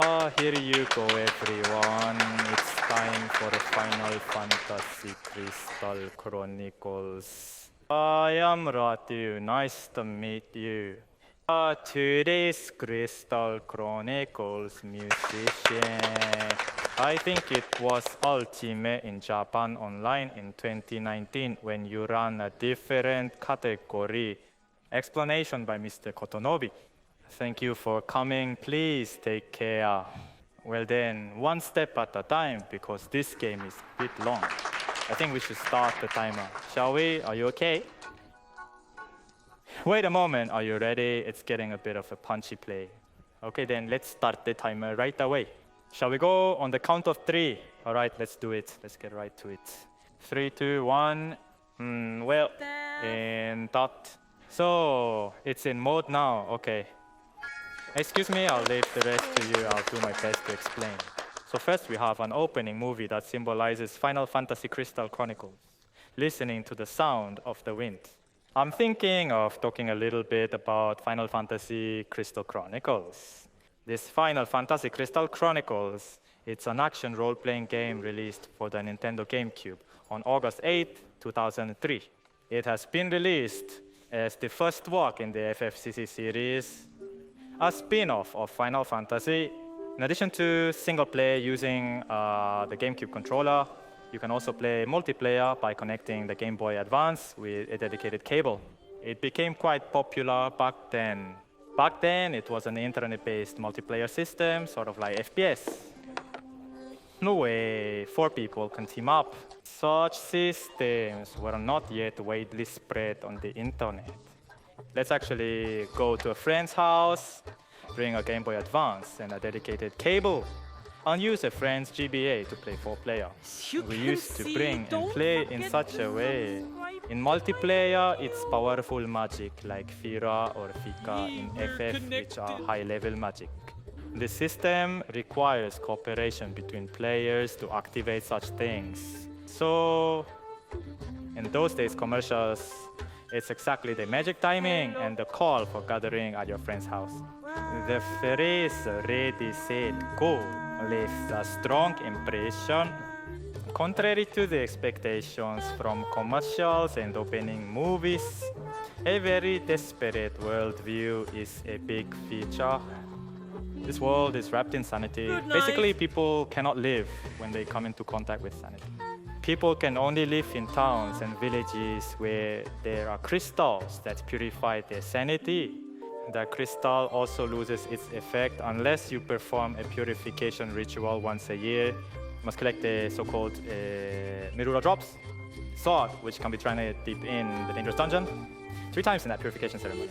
Here you go, everyone. It's time for Final Fantasy Crystal Chronicles. I am Ratu. Nice to meet you. Today's Crystal Chronicles musician. I think it was ultimate in Japan online in 2019 when you ran a different category. Explanation by Mr. Kotonobi. Thank you for coming. Please take care. Well then, one step at a time because this game is a bit long. I think we should start the timer. Shall we? Are you okay? Wait a moment. Are you ready? It's getting a bit of a punchy play. Okay then, let's start the timer right away. Shall we go on the count of 3? All right, let's do it. Let's get right to it. 3, 2, 1. Well, in dot. So, it's in mode now. Okay. Excuse me, I'll leave the rest to you. I'll do my best to explain. So first we have an opening movie that symbolizes Final Fantasy Crystal Chronicles, listening to the sound of the wind. I'm thinking of talking a little bit about Final Fantasy Crystal Chronicles. This Final Fantasy Crystal Chronicles, it's an action role-playing game released for the Nintendo GameCube on August 8, 2003. It has been released as the first work in the FFCC series, a spin-off of Final Fantasy. In addition to single play using the GameCube controller, you can also play multiplayer by connecting the Game Boy Advance with a dedicated cable. It became quite popular back then. Back then, it was an internet-based multiplayer system, sort of like FPS. No way 4 people can team up. Such systems were not yet widely spread on the internet. Let's actually go to a friend's house, bring a Game Boy Advance and a dedicated cable, and use a friend's GBA to play 4-player. We used to bring and play in such a way. In multiplayer, it's powerful magic like Fira or Fika in FF, which are high-level magic. The system requires cooperation between players to activate such things. So, in those days, commercials, it's exactly the magic timing and the call for gathering at your friend's house. The phrase ready, set, go leaves a strong impression. Contrary to the expectations from commercials and opening movies, a very desperate worldview is a big feature. This world is wrapped in sanity. Basically, people cannot live when they come into contact with sanity. People can only live in towns and villages where there are crystals that purify their sanity. The crystal also loses its effect unless you perform a purification ritual once a year. You must collect the so-called Mirura drops, sword, which can be trained deep in the dangerous dungeon, 3 times in that purification ceremony.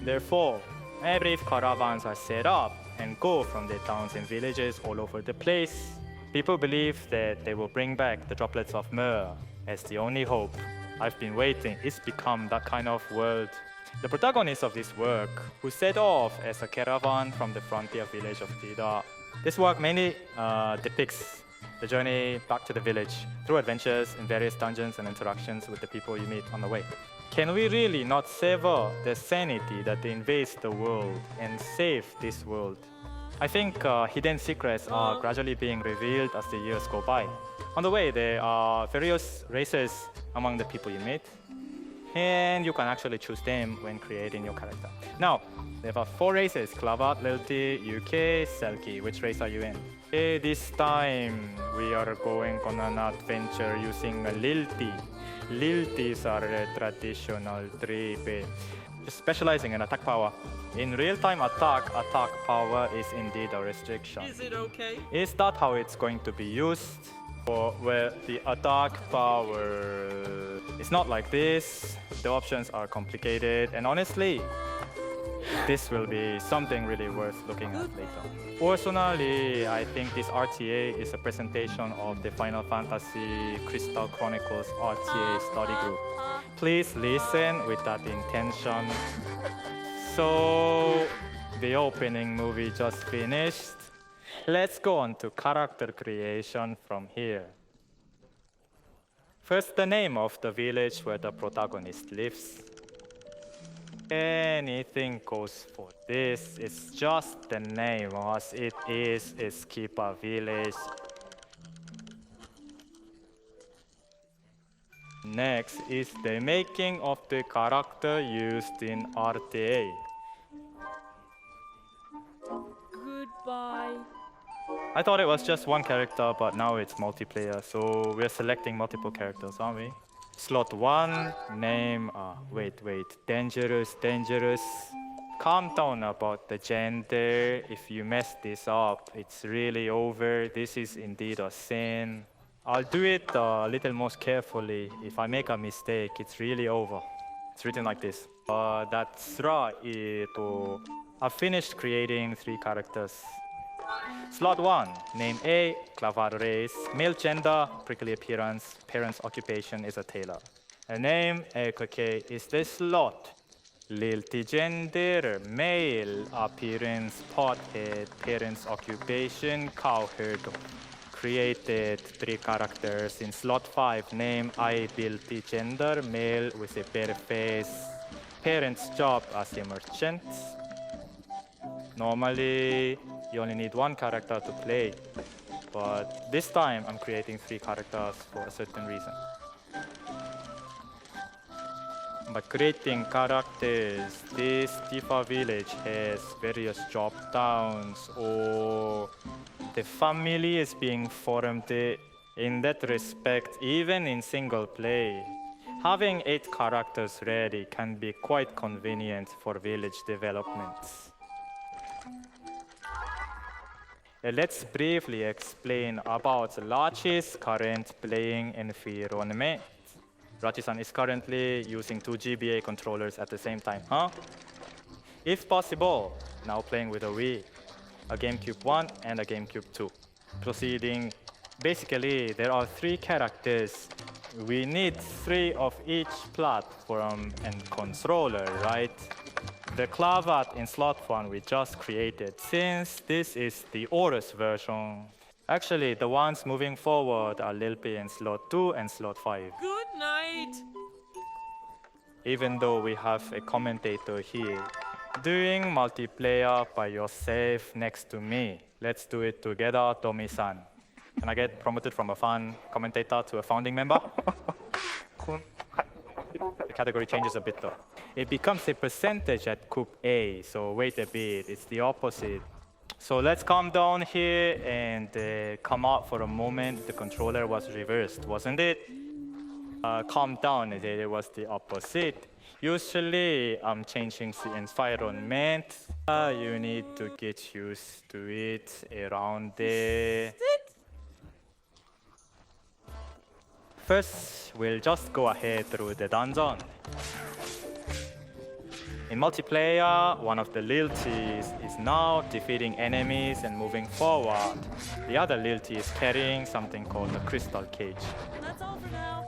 Therefore, every caravans are set up and go from their towns and villages all over the place. People believe that they will bring back the droplets of myrrh as the only hope. I've been waiting. It's become that kind of world. The protagonist of this work, who set off as a caravan from the frontier village of Tida. This work mainly depicts the journey back to the village through adventures in various dungeons and interactions with the people you meet on the way. Can we really not sever the sanity that invades the world and save this world? I think hidden secrets are gradually being revealed as the years go by. On the way, there are various races among the people you meet, and you can actually choose them when creating your character. Now, there are 4 races: Klavat, Lilti, UK, Selkie. Which race are you in? Okay, this time, we are going on an adventure using Lilti. Liltis are a traditional tribe, specializing in attack power. In real-time attack power is indeed a restriction. Is it okay? Is that how it's going to be used? Or where the attack power is not like this, the options are complicated, and honestly, this will be something really worth looking at later. Personally, I think this RTA is a presentation of the Final Fantasy Crystal Chronicles RTA study group. Please listen with that intention. So, the opening movie just finished. Let's go on to character creation from here. First, the name of the village where the protagonist lives. Anything goes for this. It's just the name as it is keep a village. Next is the making of the character used in RTA. Goodbye. I thought it was just one character, but now it's multiplayer, so we're selecting multiple characters, aren't we? Slot 1, name, wait, dangerous. Calm down about the gender. If you mess this up, it's really over. This is indeed a sin. I'll do it a little more carefully. If I make a mistake, it's really over. It's written like this. That's right. I finished creating 3 characters. Slot 1, name A, Clavado race, male gender, prickly appearance, parents' occupation is a tailor. A name A, is the slot. Lilty gender, male, appearance, pothead, parents' occupation, cowherd. Created 3 characters in slot 5, name I, Bilty gender, male with a bare face, parents' job as a merchant. Normally, you only need 1 character to play, but this time I'm creating 3 characters for a certain reason. By creating characters, this Tifa village has various job towns, or the family is being formed. In that respect, even in single play, having 8 characters ready can be quite convenient for village developments. Let's briefly explain about Lachi's current playing environment. Rachi-san is currently using 2 GBA controllers at the same time, huh? If possible, now playing with a Wii, a GameCube 1 and a GameCube 2. Proceeding, basically there are 3 characters. We need 3 of each platform and controller, right? The clavat in slot 1 we just created, since this is the Horus version. Actually, the ones moving forward are Lilpi in slot 2 and slot 5. Good night. Even though we have a commentator here. Doing multiplayer by yourself next to me. Let's do it together, Tomi-san. Can I get promoted from a fan commentator to a founding member? The category changes a bit though. It becomes a percentage at Coup A, so wait a bit, it's the opposite. So let's calm down here and come out for a moment. The controller was reversed, wasn't it? Calm down, it was the opposite. Usually I'm changing the environment. You need to get used to it around there. First, we'll just go ahead through the dungeon. In multiplayer, one of the Lilties is now defeating enemies and moving forward. The other Lilty is carrying something called the crystal cage. That's all for now.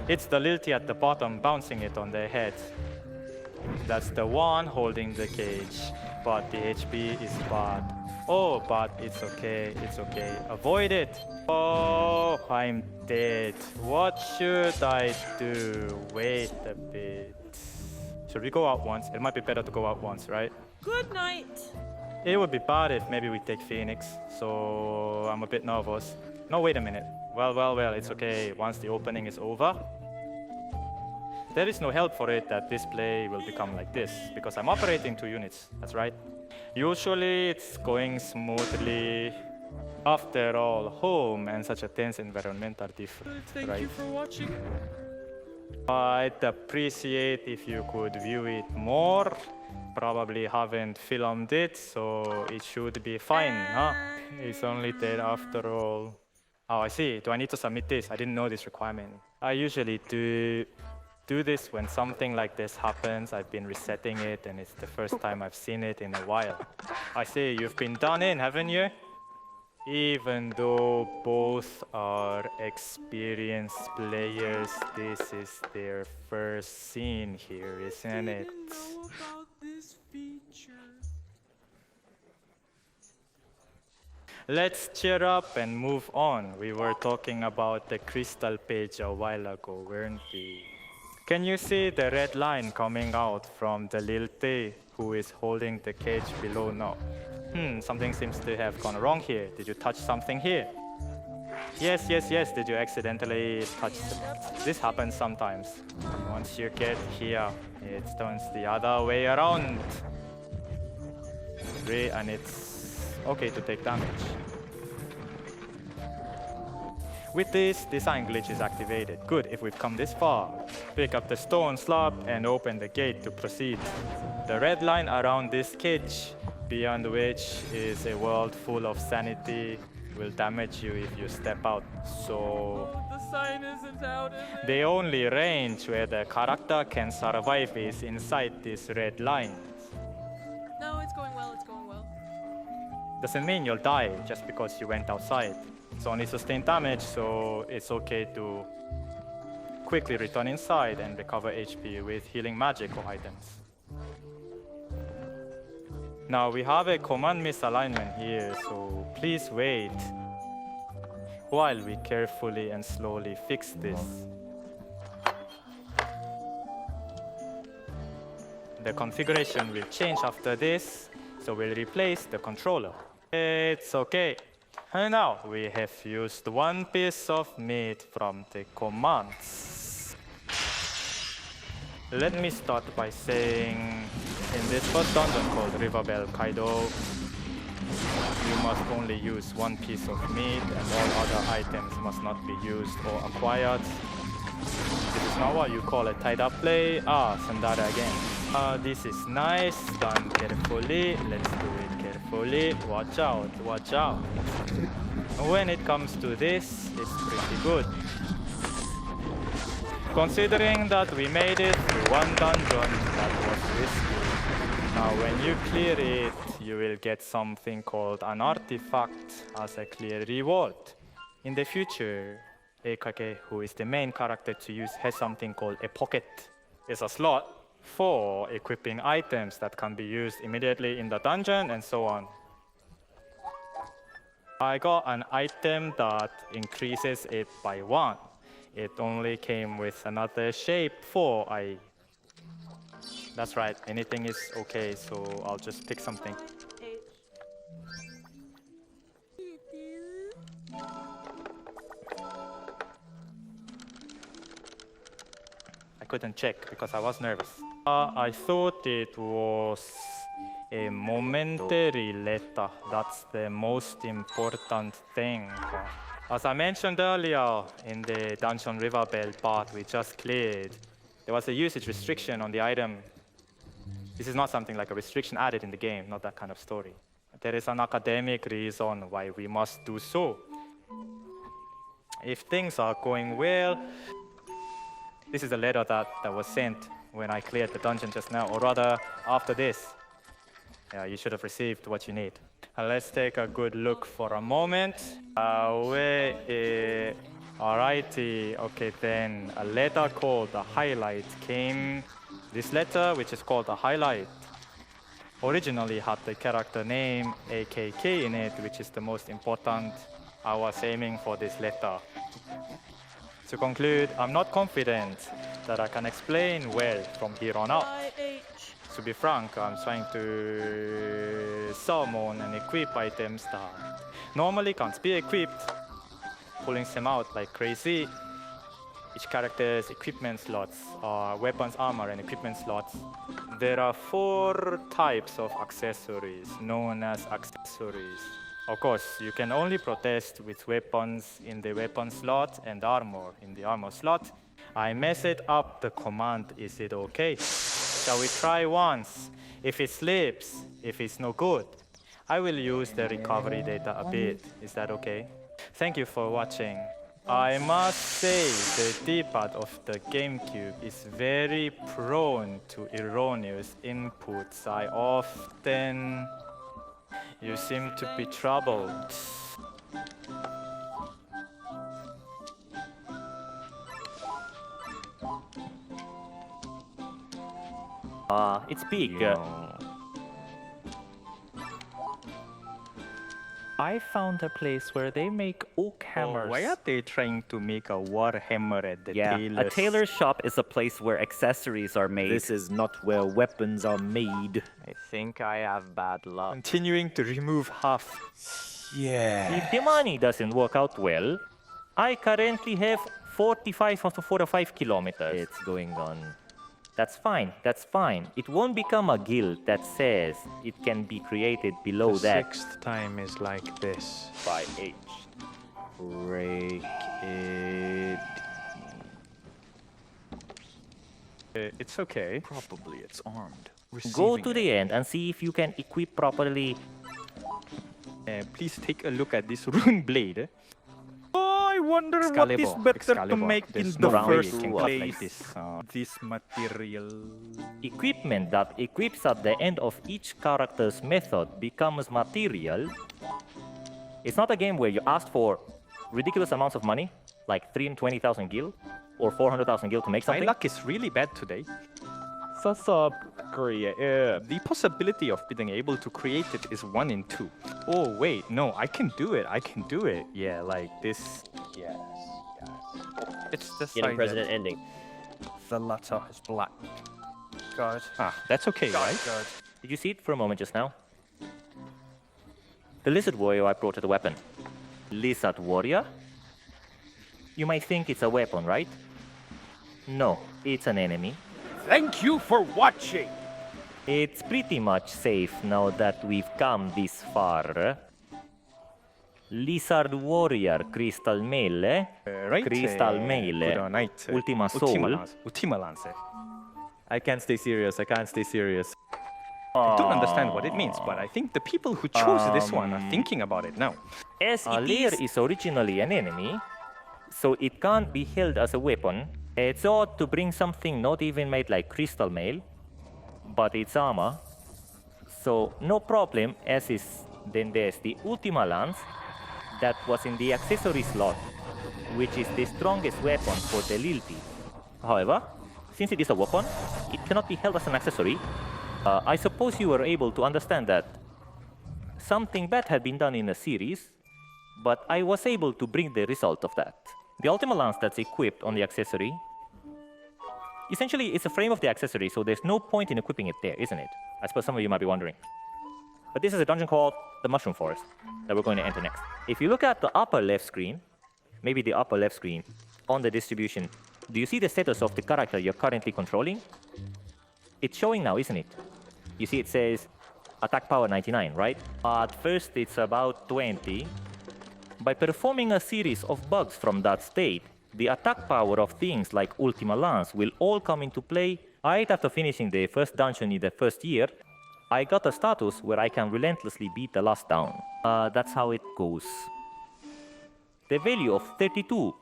It's the Lilty at the bottom bouncing it on their head. That's the one holding the cage, but the HP is bad. Oh, but it's okay, Avoid it. Oh, I'm dead. What should I do? Wait a bit. Should we go out once? It might be better to go out once, right? Good night. It would be bad if maybe we take Phoenix, so I'm a bit nervous. No, wait a minute. Well, it's okay. Once the opening is over, there is no help for it that this play will become like this, because I'm operating 2 units, that's right. Usually it's going smoothly. After all, home and such a tense environment are different, Thank right? you for watching. I'd appreciate if you could view it more. Probably haven't filmed it, so it should be fine, huh? It's only there after all. Oh, I see. Do I need to submit this? I didn't know this requirement. I usually do this when something like this happens. I've been resetting it, and it's the first time I've seen it in a while. I see. You've been done in, haven't you? Even though both are experienced players, this is their first scene here, isn't it? Know about this feature. Let's cheer up and move on. We were talking about the crystal page a while ago, weren't we? Can you see the red line coming out from the little T who is holding the cage below now? Something seems to have gone wrong here. Did you touch something here? Yes, yes, yes. Did you accidentally touch? This happens sometimes. Once you get here, it turns the other way around. And it's okay to take damage. With this, design glitch is activated. Good, if we've come this far. Pick up the stone slab and open the gate to proceed. The red line around this cage, beyond which is a world full of sanity, will damage you if you step out. So Oh, the sign isn't out, is it? the only range where the character can survive is inside this red line. No, it's going well, it's going well. Doesn't mean you'll die just because you went outside. It's only sustained damage, so it's okay to quickly return inside and recover HP with healing magic or items. Now we have a command misalignment here, so please wait while we carefully and slowly fix this. The configuration will change after this, so we'll replace the controller. It's okay. And now we have used one piece of meat from the commands. Let me start by saying, in this first dungeon called Riverbell Kaido, you must only use one piece of meat and all other items must not be used or acquired. This is not what you call a tied-up play. Sandara again. This is nice, done carefully. Let's do it carefully. Watch out, watch out. When it comes to this, it's pretty good. Considering that we made it through one dungeon, that was risky. Now when you clear it, you will get something called an artifact as a clear reward. In the future, Eikage, who is the main character to use, has something called a pocket. It's a slot for equipping items that can be used immediately in the dungeon and so on. I got an item that increases it by 1. It only came with another shape 4. That's right, anything is okay, so I'll just pick something. H. I couldn't check because I was nervous. I thought it was a momentary letter. That's the most important thing. As I mentioned earlier in the Dungeon Riverbell part we just cleared, there was a usage restriction on the item. This is not something like a restriction added in the game, not that kind of story. There is an academic reason why we must do so. If things are going well, this is a letter that was sent when I cleared the dungeon just now, or rather, after this. Yeah, you should have received what you need. Let's take a good look for a moment. Alrighty, okay then, a letter called the highlight came. This letter, which is called the highlight, originally had the character name AKK in it, which is the most important. I was aiming for this letter. To conclude, I'm not confident that I can explain well from here on out. IH. To be frank, I'm trying to summon and equip items that normally can't be equipped, pulling them out like crazy. Each character's equipment slots are weapons, armor, and equipment slots. There are 4 types of accessories known as accessories. Of course, you can only protest with weapons in the weapon slot and armor in the armor slot. I messed up the command, is it okay? Shall we try once? If it slips, if it's no good, I will use the recovery data a bit. Is that okay? Thank you for watching. I must say the D-pad of the GameCube is very prone to erroneous inputs. I often... You seem to be troubled. It's big. I found a place where they make oak hammers. Why are they trying to make a war hammer at the Yeah, tailor's? a tailor's shop is a place where accessories are made. This is not where weapons are made. I think I have bad luck. Continuing to remove half. Yeah. If the money doesn't work out well, I currently have 45 to 45 kilometers. It's going on. That's fine, that's fine. It won't become a guild that says it can be created below The that. sixth time is like this. By H. Break it. It's okay. Probably it's armed. Go Receiving to it. the end and see if you can equip properly. Please take a look at this rune blade. I wonder what is Excalibur, better to Excalibur. make in There's the no way first you can place. cut like this. This material. Equipment that equips at the end of each character's method becomes material. It's not a game where you ask for ridiculous amounts of money, like 320,000 gil or 400,000 gil to make My something. luck is really bad today. Yeah. The possibility of being able to create it is 1 in 2. Oh wait, no, I can do it. I can do it. Yeah, like this. Yes. It's the Getting side president ending. The letter is black. God. That's okay, right? God. Did you see it for a moment just now? The lizard warrior I brought as a weapon. Lizard warrior? You might think it's a weapon, right? No, it's an enemy. Thank you for watching. It's pretty much safe now that we've come this far. Lizard warrior, crystal mail, Right? Crystal mail, Good night. Ultima soul. Ultima Lance. I can't stay serious. I can't stay serious. I don't understand what it means, but I think the people who chose this one are thinking about it now. As Alir is originally an enemy, so it can't be held as a weapon. It's odd to bring something not even made like crystal mail, but it's armor. So no problem, as is. Then there's the Ultima Lance that was in the accessory slot, which is the strongest weapon for the Lilti. However, since it is a weapon, it cannot be held as an accessory. I suppose you were able to understand that something bad had been done in the series, but I was able to bring the result of that. The Ultima Lance that's equipped on the accessory, essentially it's a frame of the accessory, so there's no point in equipping it there, isn't it? I suppose some of you might be wondering. But this is a dungeon called the Mushroom Forest that we're going to enter next. If you look at the upper left screen, maybe the upper left screen, on the distribution, do you see the status of the character you're currently controlling? It's showing now, isn't it? You see it says attack power 99, right? At first it's about 20. By performing a series of bugs from that state, the attack power of things like Ultima Lance will all come into play. Right after finishing the first dungeon in the first year, I got a status where I can relentlessly beat the last down. That's how it goes. The value of 32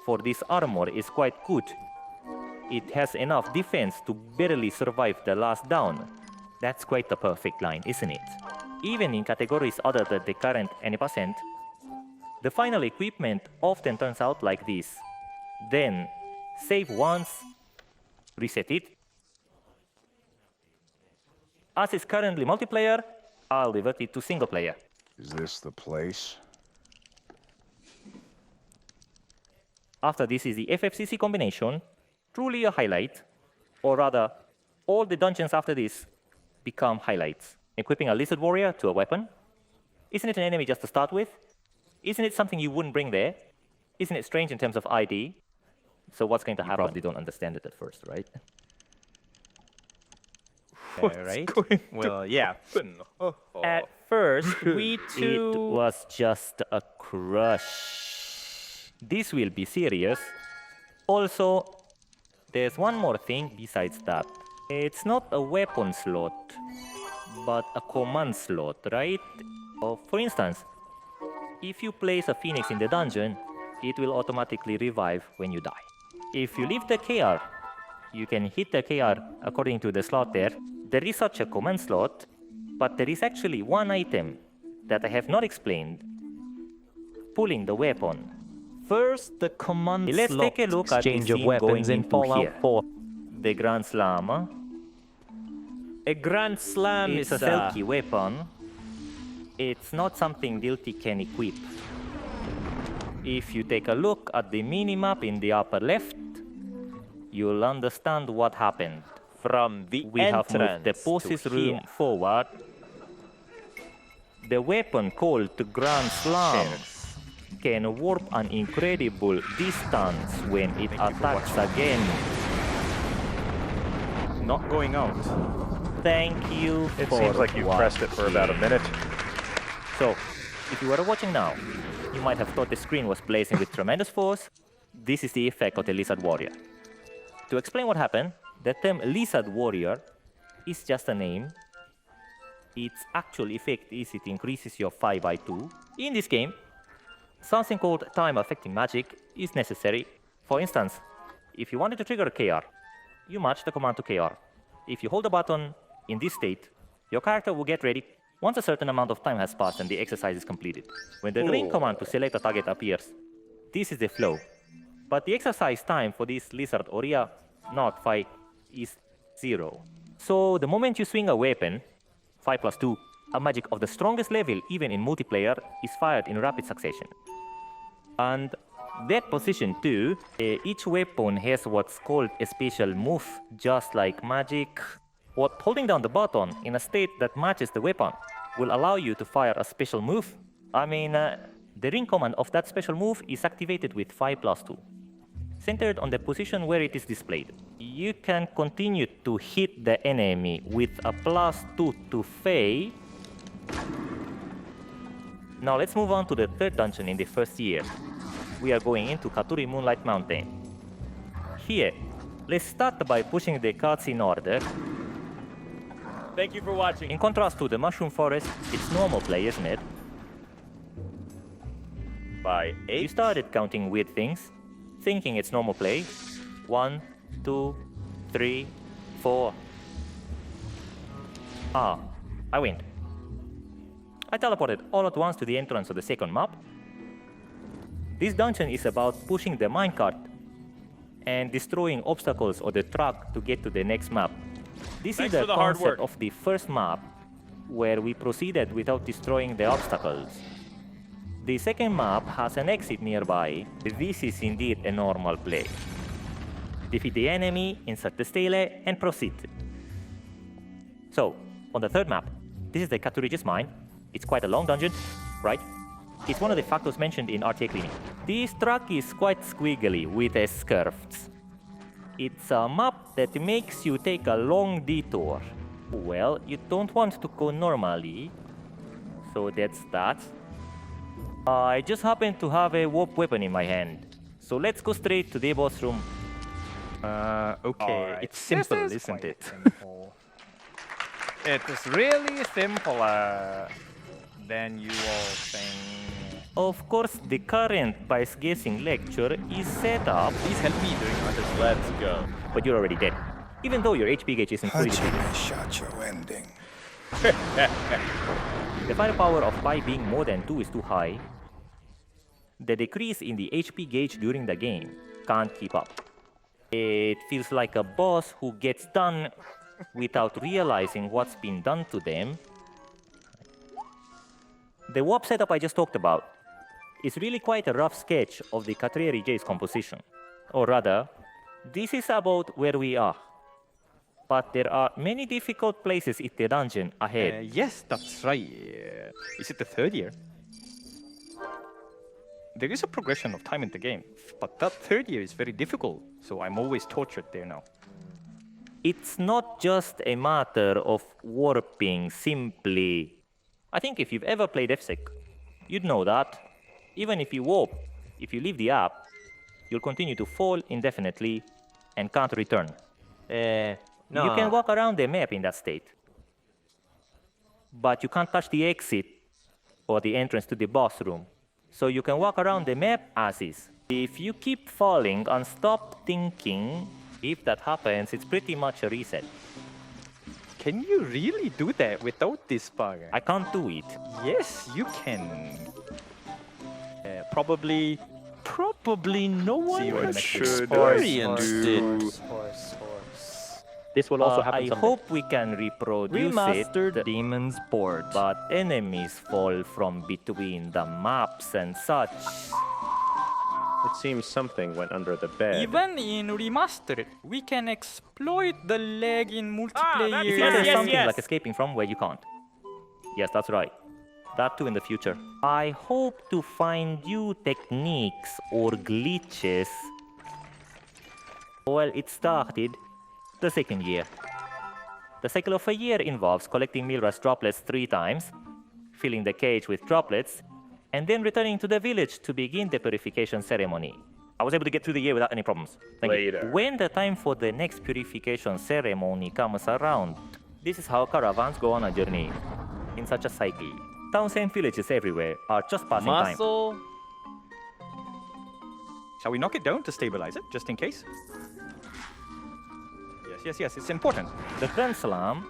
for this armor is quite good. It has enough defense to barely survive the last down. That's quite the perfect line, isn't it? Even in categories other than the current any percent, the final equipment often turns out like this. Then, save once, reset it. As it's currently multiplayer, I'll revert it to single player. Is this the place? After this is the FFCC combination, truly a highlight, or rather, all the dungeons after this become highlights. Equipping a lizard warrior to a weapon. Isn't it an enemy just to start with? Isn't it something you wouldn't bring there? Isn't it strange in terms of ID? So what's going to happen? You probably don't understand it at first, right? Right? Well, yeah. At first, it was just a crush. This will be serious. Also, there's one more thing besides that. It's not a weapon slot, but a command slot, right? For instance, if you place a phoenix in the dungeon, it will automatically revive when you die. If you leave the KR, you can hit the KR according to the slot there. There is such a command slot, but there is actually one item that I have not explained. Pulling the weapon. First, the command Let's slot take a look at the exchange of scene weapons going in into Fallout here. 4. The Grand Slam. A Grand Slam It's is a Selkie weapon. it's not something Dilty can equip. If you take a look at the minimap in the upper left, you'll understand what happened. From the We have moved the entrance poses to room here. forward. The weapon called Grand Slam can warp an incredible distance when it attacks again. Not going out. Thank you It for seems like you pressed it for about a minute. So, if you were watching now, you might have thought the screen was blazing with tremendous force. This is the effect of the Lizard Warrior. To explain what happened, the term Lizard Warrior is just a name. Its actual effect is it increases your phi by 2. In this game, something called time affecting magic is necessary. For instance, if you wanted to trigger a KR, you match the command to KR. If you hold the button in this state, your character will get ready once a certain amount of time has passed and the exercise is completed. When the ring command to select a target appears, this is the flow. But the exercise time for this Lizard Warrior, not phi, is 0. So the moment you swing a weapon, phi plus 2, a magic of the strongest level, even in multiplayer, is fired in rapid succession. And that position too, each weapon has what's called a special move, just like magic. What holding down the button in a state that matches the weapon will allow you to fire a special move. I mean, the ring command of that special move is activated with phi plus 2, centered on the position where it is displayed. You can continue to hit the enemy with a plus 2 to phi. Now let's move on to the third dungeon in the first year. We are going into Katuri Moonlight Mountain. Here, let's start by pushing the cards in order. Thank you for watching. In contrast to the Mushroom Forest, it's normal play, isn't it? By You 8. started counting weird things, thinking it's normal play. 1, 2, 3, 4. Ah, I win. I teleported all at once to the entrance of the second map. This dungeon is about pushing the minecart and destroying obstacles on the track to get to the next map. This Thanks is for the the hard concept work. of the first map, where we proceeded without destroying the obstacles. The second map has an exit nearby. This is indeed a normal play. Defeat the enemy, insert the stele, and proceed. So, on the third map, this is the Katurige's mine. It's quite a long dungeon, right? It's one of the factors mentioned in RTA cleaning. This track is quite squiggly with curves. It's a map that makes you take a long detour. Well, you don't want to go normally, so that's that. I just happen to have a warp weapon in my hand, so let's go straight to the boss room. Okay, Alright. it's simple, This is isn't quite it? simple. It is really simpler than you all think. Of course, the current bias guessing lecture is set up, Please help me during others. Let's go. but you're already dead. Even though your HP gauge isn't fully depleted. Shacho ending. The firepower of pi being more than 2 is too high. The decrease in the HP gauge during the game can't keep up. It feels like a boss who gets done without realizing what's been done to them. The warp setup I just talked about is really quite a rough sketch of the Catrieri J's composition. Or rather, this is about where we are. But there are many difficult places in the dungeon ahead. Yes, that's right. Is it the third year? There is a progression of time in the game, but that third year is very difficult, so I'm always tortured there now. It's not just a matter of warping simply. I think if you've ever played FSEC, you'd know that even if you warp, if you leave the app, you'll continue to fall indefinitely and can't return. No. You can walk around the map in that state, but you can't touch the exit or the entrance to the boss room. So you can walk around the map as is. If you keep falling and stop thinking, if that happens, it's pretty much a reset. Can you really do that without this bug? I can't do it. Yes, you can. Probably no one What has should I experienced do? it. This will also happen I someday. hope we can reproduce Remastered it, Demon's Port. but enemies fall from between the maps and such. It seems something went under the bed. Even in remastered, we can exploit the lag in multiplayer. Is there something like escaping from where you can't? Yes, that's right. That too in the future. I hope to find new techniques or glitches. Well, it started the second year. The cycle of a year involves collecting Milra's droplets 3 times, filling the cage with droplets, and then returning to the village to begin the purification ceremony. I was able to get through the year without any problems. Thank Later. you. When the time for the next purification ceremony comes around, this is how caravans go on a journey. In such a cycle, towns and villages everywhere are just passing time. Muscle. Shall we knock it down to stabilize it, just in case? Yes, it's important. The Grand Slam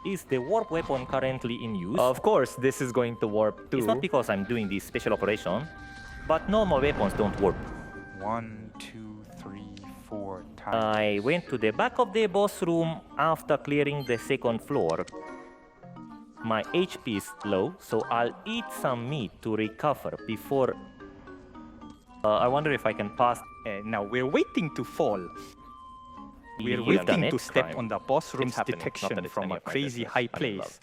is the warp weapon currently in use. Of course, this is going to warp too. It's not because I'm doing this special operation, but normal weapons don't warp. 1, 2, 3, 4 times. I went to the back of the boss room after clearing the second floor. My HP is low, so I'll eat some meat to recover before... I wonder if I can pass... Now we're waiting to fall. We're You've done waiting it. to step Crime. on the boss room's happening, not that detection it's from any a of my crazy business. high I'm in place.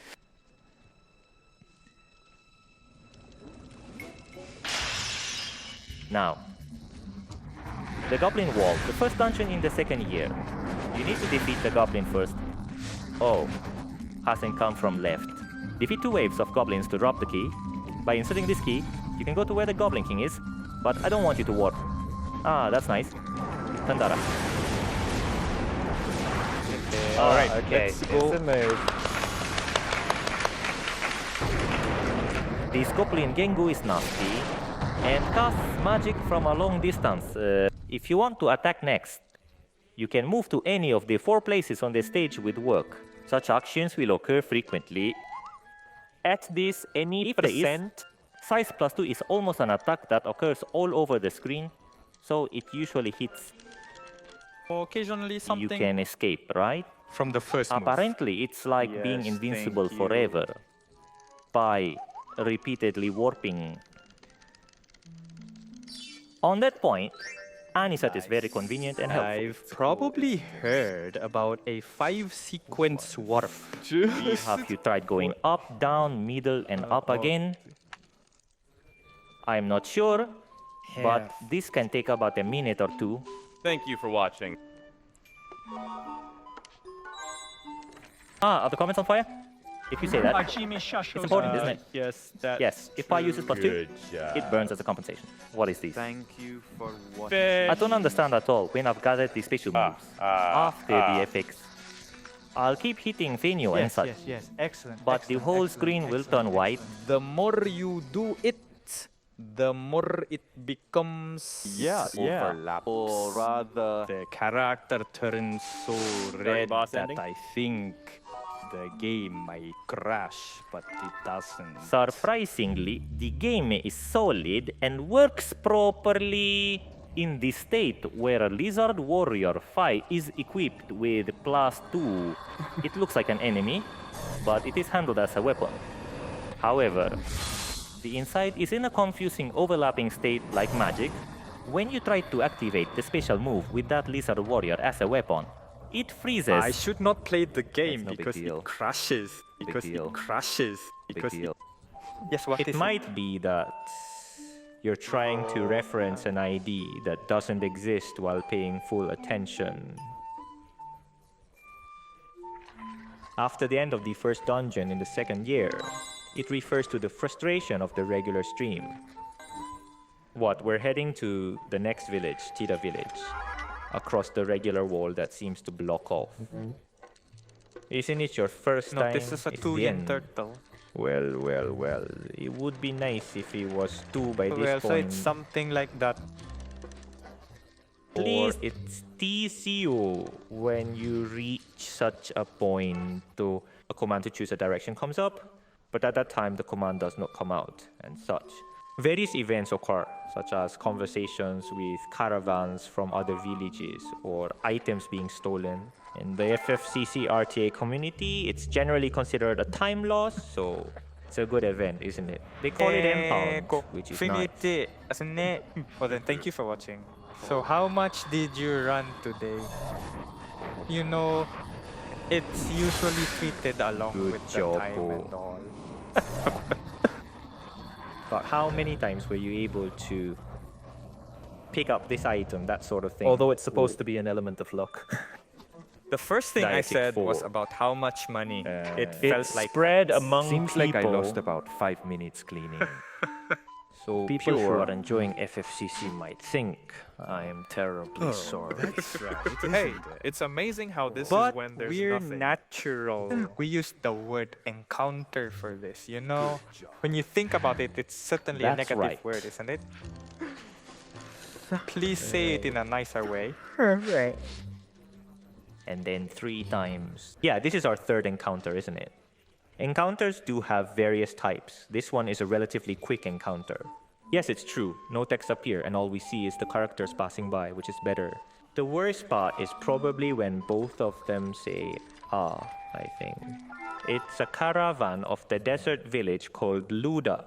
Now, the Goblin Wall, the first dungeon in the second year. You need to defeat the Goblin first. Oh, hasn't come from left. Defeat 2 waves of goblins to drop the key. By inserting this key, you can go to where the Goblin King is, but I don't want you to warp. Ah, that's nice. Tandara. Alright, Okay, let's it's go. a move. This Goblin Gengu is nasty and casts magic from a long distance. If you want to attack next, you can move to any of the 4 places on the stage with work. Such actions will occur frequently. At this, any If there is- percent, size +2 is almost an attack that occurs all over the screen, so it usually hits. Occasionally something You can escape, right? from the first move. Apparently, it's like being Yes, invincible thank you. forever by repeatedly warping. On that point, Anisat is very convenient and helpful. I've probably heard about a 5-sequence warp. Have you tried going up, down, middle, and up again? I'm not sure, but this can take about a minute or 2. Thank you for watching. Are the comments on fire? If you say that, it's important, isn't it? Yes, that. Yes, if fire uses +2, Good job. it burns as a compensation. What is this? Thank you for watching. I don't understand at all when I've gathered the special moves after the effects. I'll keep hitting Venio and such, Yes, excellent. but the whole screen will turn white. The more you do it, the more it becomes Overlap. Or rather, the character turns so red boss that ending? I think the game might crash, but it doesn't. Surprisingly, the game is solid and works properly in the state where Lizard Warrior 5 is equipped with +2. It looks like an enemy, but it is handled as a weapon. However, the inside is in a confusing overlapping state like magic. When you try to activate the special move with that Lizard Warrior as a weapon, it freezes. I should not play the game no big because deal. it crashes. Because deal. it crashes. Because deal. Yes, what It is might be that you're trying to reference an ID that doesn't exist while paying full attention. After the end of the first dungeon in the second year, it refers to the frustration of the regular stream. What, we're heading to the next village, Tida village, across the regular wall that seems to block off. Isn't it your first No, time? this is a It's the 2-yen end. turtle. Well. It would be nice if it was 2 by this Well, point. so it's something like that. At least it's TCO when you reach such a point to a command to choose a direction comes up, but at that time the command does not come out and such. Various events occur, such as conversations with caravans from other villages or items being stolen. In the FFCC RTA community, it's generally considered a time loss, so it's a good event, isn't it? They call it M-Pound, which is nice. Well then, thank you for watching. So how much did you run today? You know, it's usually treated along Good with the job, time Po. and all. But how many times were you able to pick up this item, that sort of thing? Although it's supposed to be an element of luck. The first thing I Dietic said was 4. about how much money it It felt like. spread among Seems people. like I lost about 5 minutes cleaning. So people who are enjoying FFCC might think I am terribly sorry. That's right. Hey, it's amazing how this But is when there's we're nothing. natural. We use the word encounter for this, you know? When you think about it, it's certainly a That's negative right. word, isn't it? Please say it in a nicer way. And then 3 times. Yeah, this is our third encounter, isn't it? Encounters do have various types. This one is a relatively quick encounter. Yes, it's true. No text appear, and all we see is the characters passing by, which is better. The worst part is probably when both of them say ah, I think. It's a caravan of the desert village called Luda.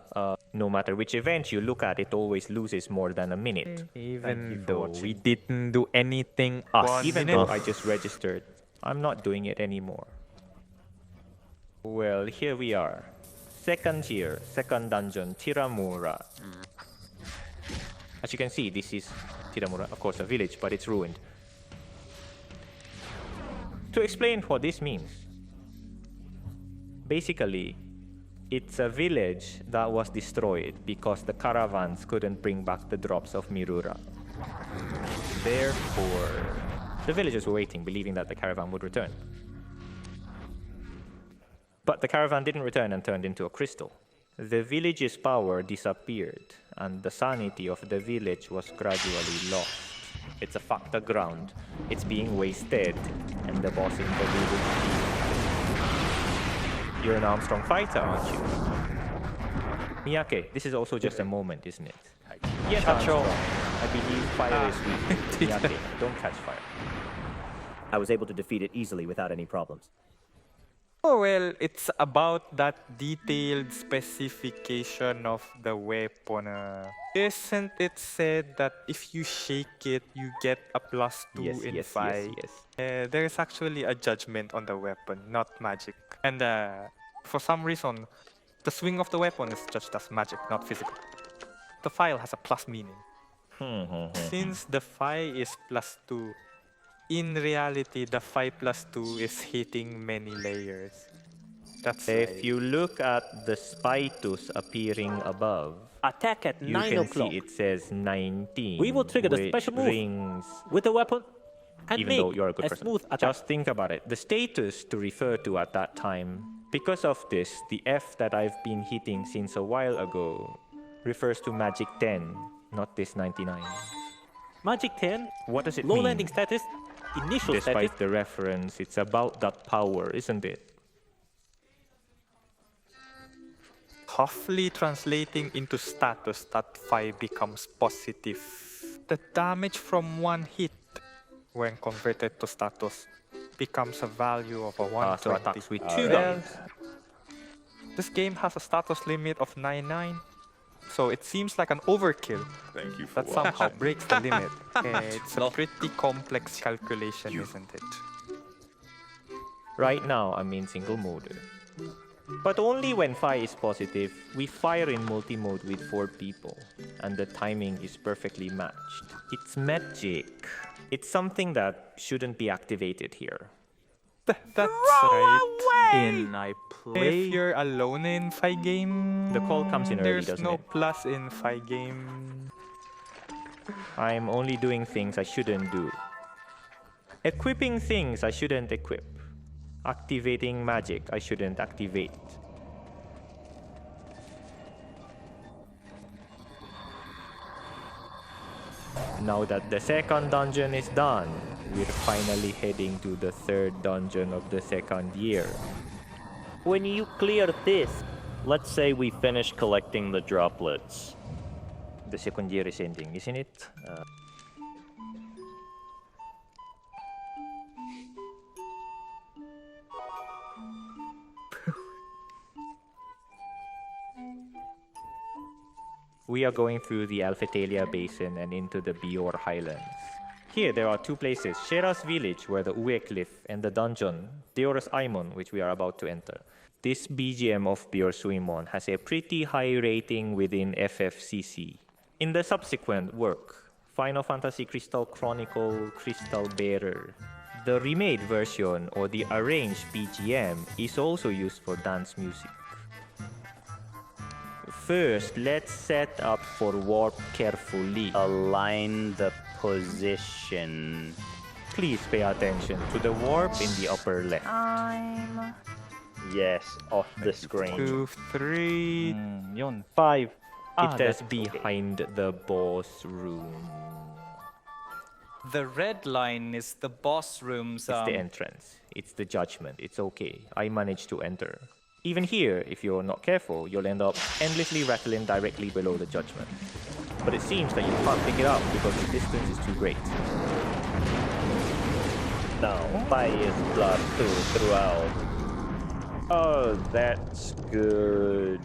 No matter which event you look at, it always loses more than a minute. Even though we didn't do anything Even though I just registered, I'm not doing it anymore. Well, here we are. Second tier, second dungeon, Tiramura. As you can see, this is Tiramura, of course a village, but it's ruined. To explain what this means, basically, it's a village that was destroyed because the caravans couldn't bring back the drops of Mirura. Therefore, the villagers were waiting, believing that the caravan would return. But the caravan didn't return and turned into a crystal. The village's power disappeared, and the sanity of the village was gradually lost. It's a factor ground. It's being wasted, and the boss in the village. You're an Armstrong fighter, aren't you? Miyake, this is also just a moment, isn't it? Yes, Armstrong. I believe fire is weak. Miyake, don't catch fire. I was able to defeat it easily without any problems. Oh, well, it's about that detailed specification of the weapon. Isn't it said that if you shake it, you get a +2 in fight? Yes. There is actually a judgment on the weapon, not magic. And for some reason, the swing of the weapon is judged as magic, not physical. The file has a plus meaning. Since the phi is +2, in reality, the phi +2 is hitting many layers. That's If you look at the Spitus appearing above, Attack at you 9 can o'clock. see it says 19. We will trigger the which special move rings, with the weapon and even make though you're a good a person. smooth attack. Just think about it. The status to refer to at that time, because of this, the F that I've been hitting since a while ago refers to Magic 10, not this 99. Magic 10, What does it low mean? landing status, initial Despite status. the reference, it's about that power, isn't it? roughly translating into status, that phi becomes positive. The damage from one hit, when converted to status, becomes a value of a 120. So attacks with 2 Well, guns. this game has a status limit of 99, so it seems like an overkill. Thank you for That somehow breaks the limit. It's a pretty complex calculation, isn't it? Right now, I'm in single mode. But only when Phi is positive, we fire in multi-mode with 4 people, and the timing is perfectly matched. It's magic. It's something that shouldn't be activated here. That's right. In I play. If you're alone in Phi game, The call comes in early, there's doesn't no it? plus in Phi game. I'm only doing things I shouldn't do. Equipping things I shouldn't equip. Activating magic I shouldn't activate. Now that the second dungeon is done, we're finally heading to the third dungeon of the second year. When you clear this, let's say we finish collecting the droplets. The second year is ending, isn't it? We are going through the Alphatalia Basin and into the Bior Highlands. Here there are two places, Shera's village where the Ue Cliff and the dungeon, Deorus Aimon, which we are about to enter. This BGM of Bior Suimon has a pretty high rating within FFCC. In the subsequent work, Final Fantasy Crystal Chronicle Crystal Bearer, the remade version or the arranged BGM is also used for dance music. First, let's set up for warp carefully. Align the position. Please pay attention to the warp in the upper left. Yes, off the screen. 2, 3, Yun. 5. It is behind the boss room. The red line is the boss rooms. It's the entrance. It's the judgment. It's okay. I managed to enter. Even here, if you're not careful, you'll end up endlessly rattling directly below the judgment. But it seems that you can't pick it up because the distance is too great. Now, fire is +2 throughout. Oh, that's good.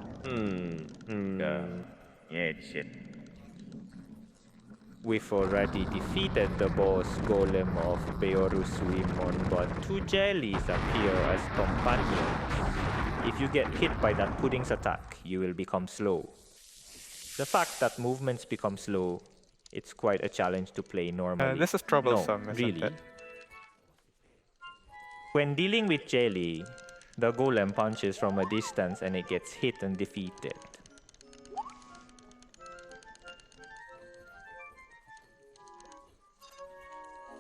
Yeah, shit. We've already defeated the boss golem of Beorusuimon, but two jellies appear as companions. If you get hit by that pudding's attack, you will become slow. The fact that movements become slow, it's quite a challenge to play normally. This is troublesome, no, isn't really. it? When dealing with jelly, the golem punches from a distance and it gets hit and defeated.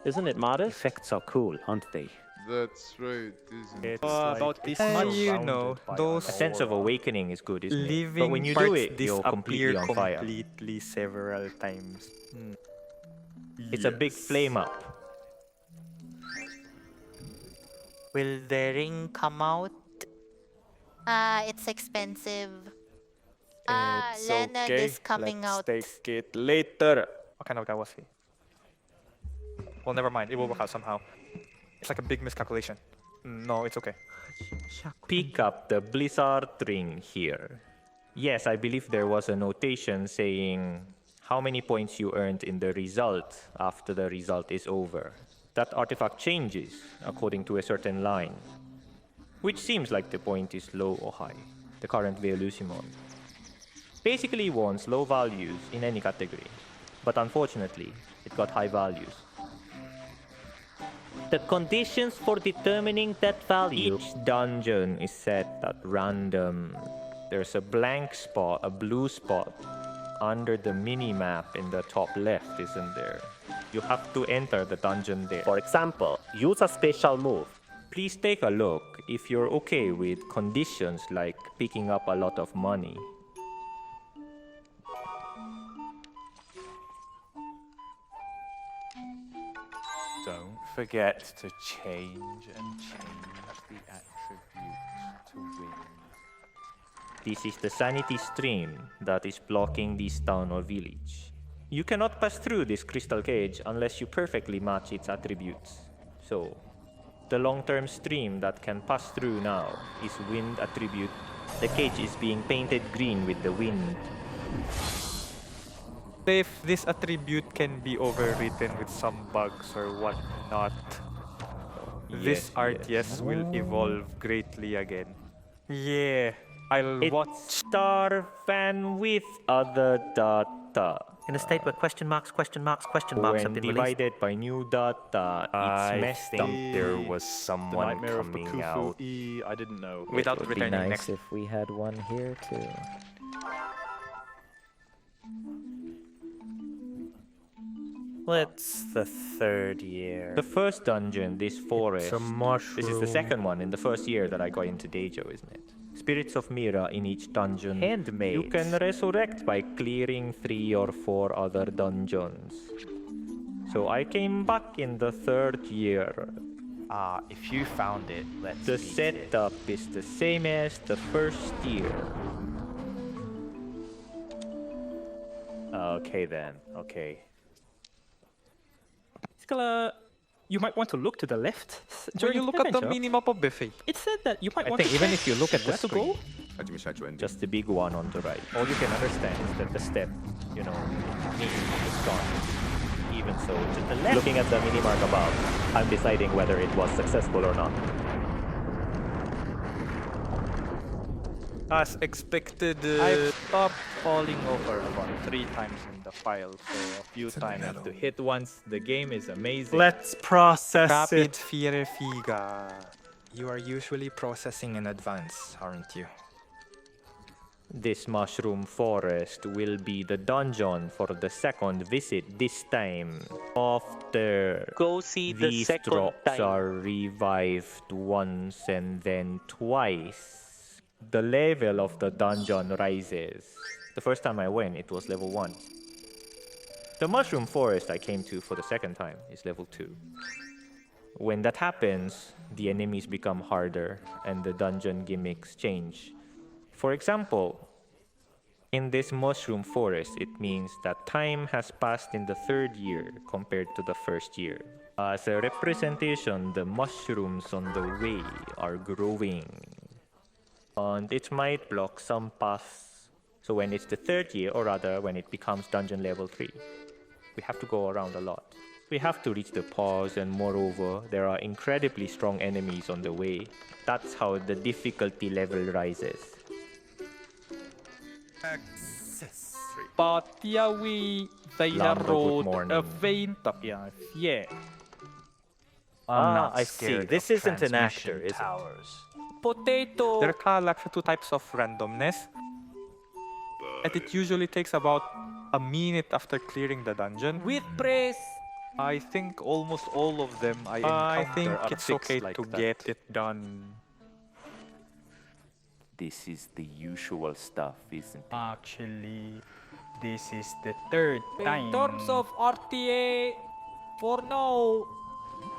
Isn't it modest? Effects are cool, aren't they? That's right, isn't it? It's like about this it's much. You know, surrounded by those A sense of awakening is good, isn't it? living But when you parts do it, you're completely disappear on fire. completely several times. It's a big flame up. Will the ring come out? It's expensive. It's Leonard okay. is coming Let's out. take it later. What kind of guy was he? Well, never mind. It will work out somehow. It's like a big miscalculation. No, it's okay. Pick up the Blizzard ring here. Yes, I believe there was a notation saying how many points you earned in the result after the result is over. That artifact changes according to a certain line, which seems like the point is low or high, the current Veolusimon. Basically wants low values in any category, but unfortunately, it got high values. The conditions for determining that value. Each dungeon is set at random. There's a blank spot, a blue spot, under the mini-map in the top left, isn't there? You have to enter the dungeon there. For example, use a special move. Please take a look if you're okay with conditions like picking up a lot of money. Don't forget to change the attributes to win. This is the sanity stream that is blocking this town or village. You cannot pass through this crystal cage unless you perfectly match its attributes. So, the long-term stream that can pass through now is wind attribute. The cage is being painted green with the wind. If this attribute can be overwritten with some bugs or whatnot, this RTS will evolve greatly again. Yeah, I'll watch. It's star fan with other data. In a state where question marks have When been released. divided by new data, it's messed up. There was someone coming out. I didn't know. Without It would be returning nice next. if we had one here too. What's the third year? The first dungeon, this forest. It's a mushroom. This is the second one in the first year that I got into Deijo, isn't it? Spirits of Mira in each dungeon. Handmade. You can resurrect by clearing 3 or 4 other dungeons. So I came back in the third year. If you found it, let's The beat it. setup is the same as the first year. Okay then, okay. Skala, you might want to look to the left When during you look at the adventure. minimap of Buffet, It said that you might I want think to even check if you look at the where to go. screen, Just the big one on the right. All you can understand is that the step, you know, is gone. Even so, to the left, looking at the mini-mark above, I'm deciding whether it was successful or not. As expected, I've stopped falling over about 3 times in the file, so a few times to hit once. The game is amazing. let's process Rapid it. Fire Figa. You are usually processing in advance, aren't you? This mushroom forest will be the dungeon for the second visit this time. After Go see the these second drops time. are revived once and then twice, the level of the dungeon rises. The first time I went, it was level 1. The mushroom forest I came to for the second time is level 2. When that happens, the enemies become harder and the dungeon gimmicks change. For example, in this mushroom forest, it means that time has passed in the 3rd year compared to the 1st year. As a representation, the mushrooms on the way are growing. And it might block some paths. So when it's the 3rd year, or rather when it becomes dungeon level 3, we have to go around a lot. We have to reach the pause, and moreover, there are incredibly strong enemies on the way. That's how the difficulty level rises. But yeah, they Lambda, good wrote morning. a faint of yeah. I see. This isn't an actor, is it? Potato. There are actually 2 types of randomness. And it usually takes about a minute after clearing the dungeon. With praise. I think almost all of them I encounter think are it's fixed okay like to that. get it done. This is the usual stuff, isn't it? Actually, this is the 3rd time. In terms of RTA, for now,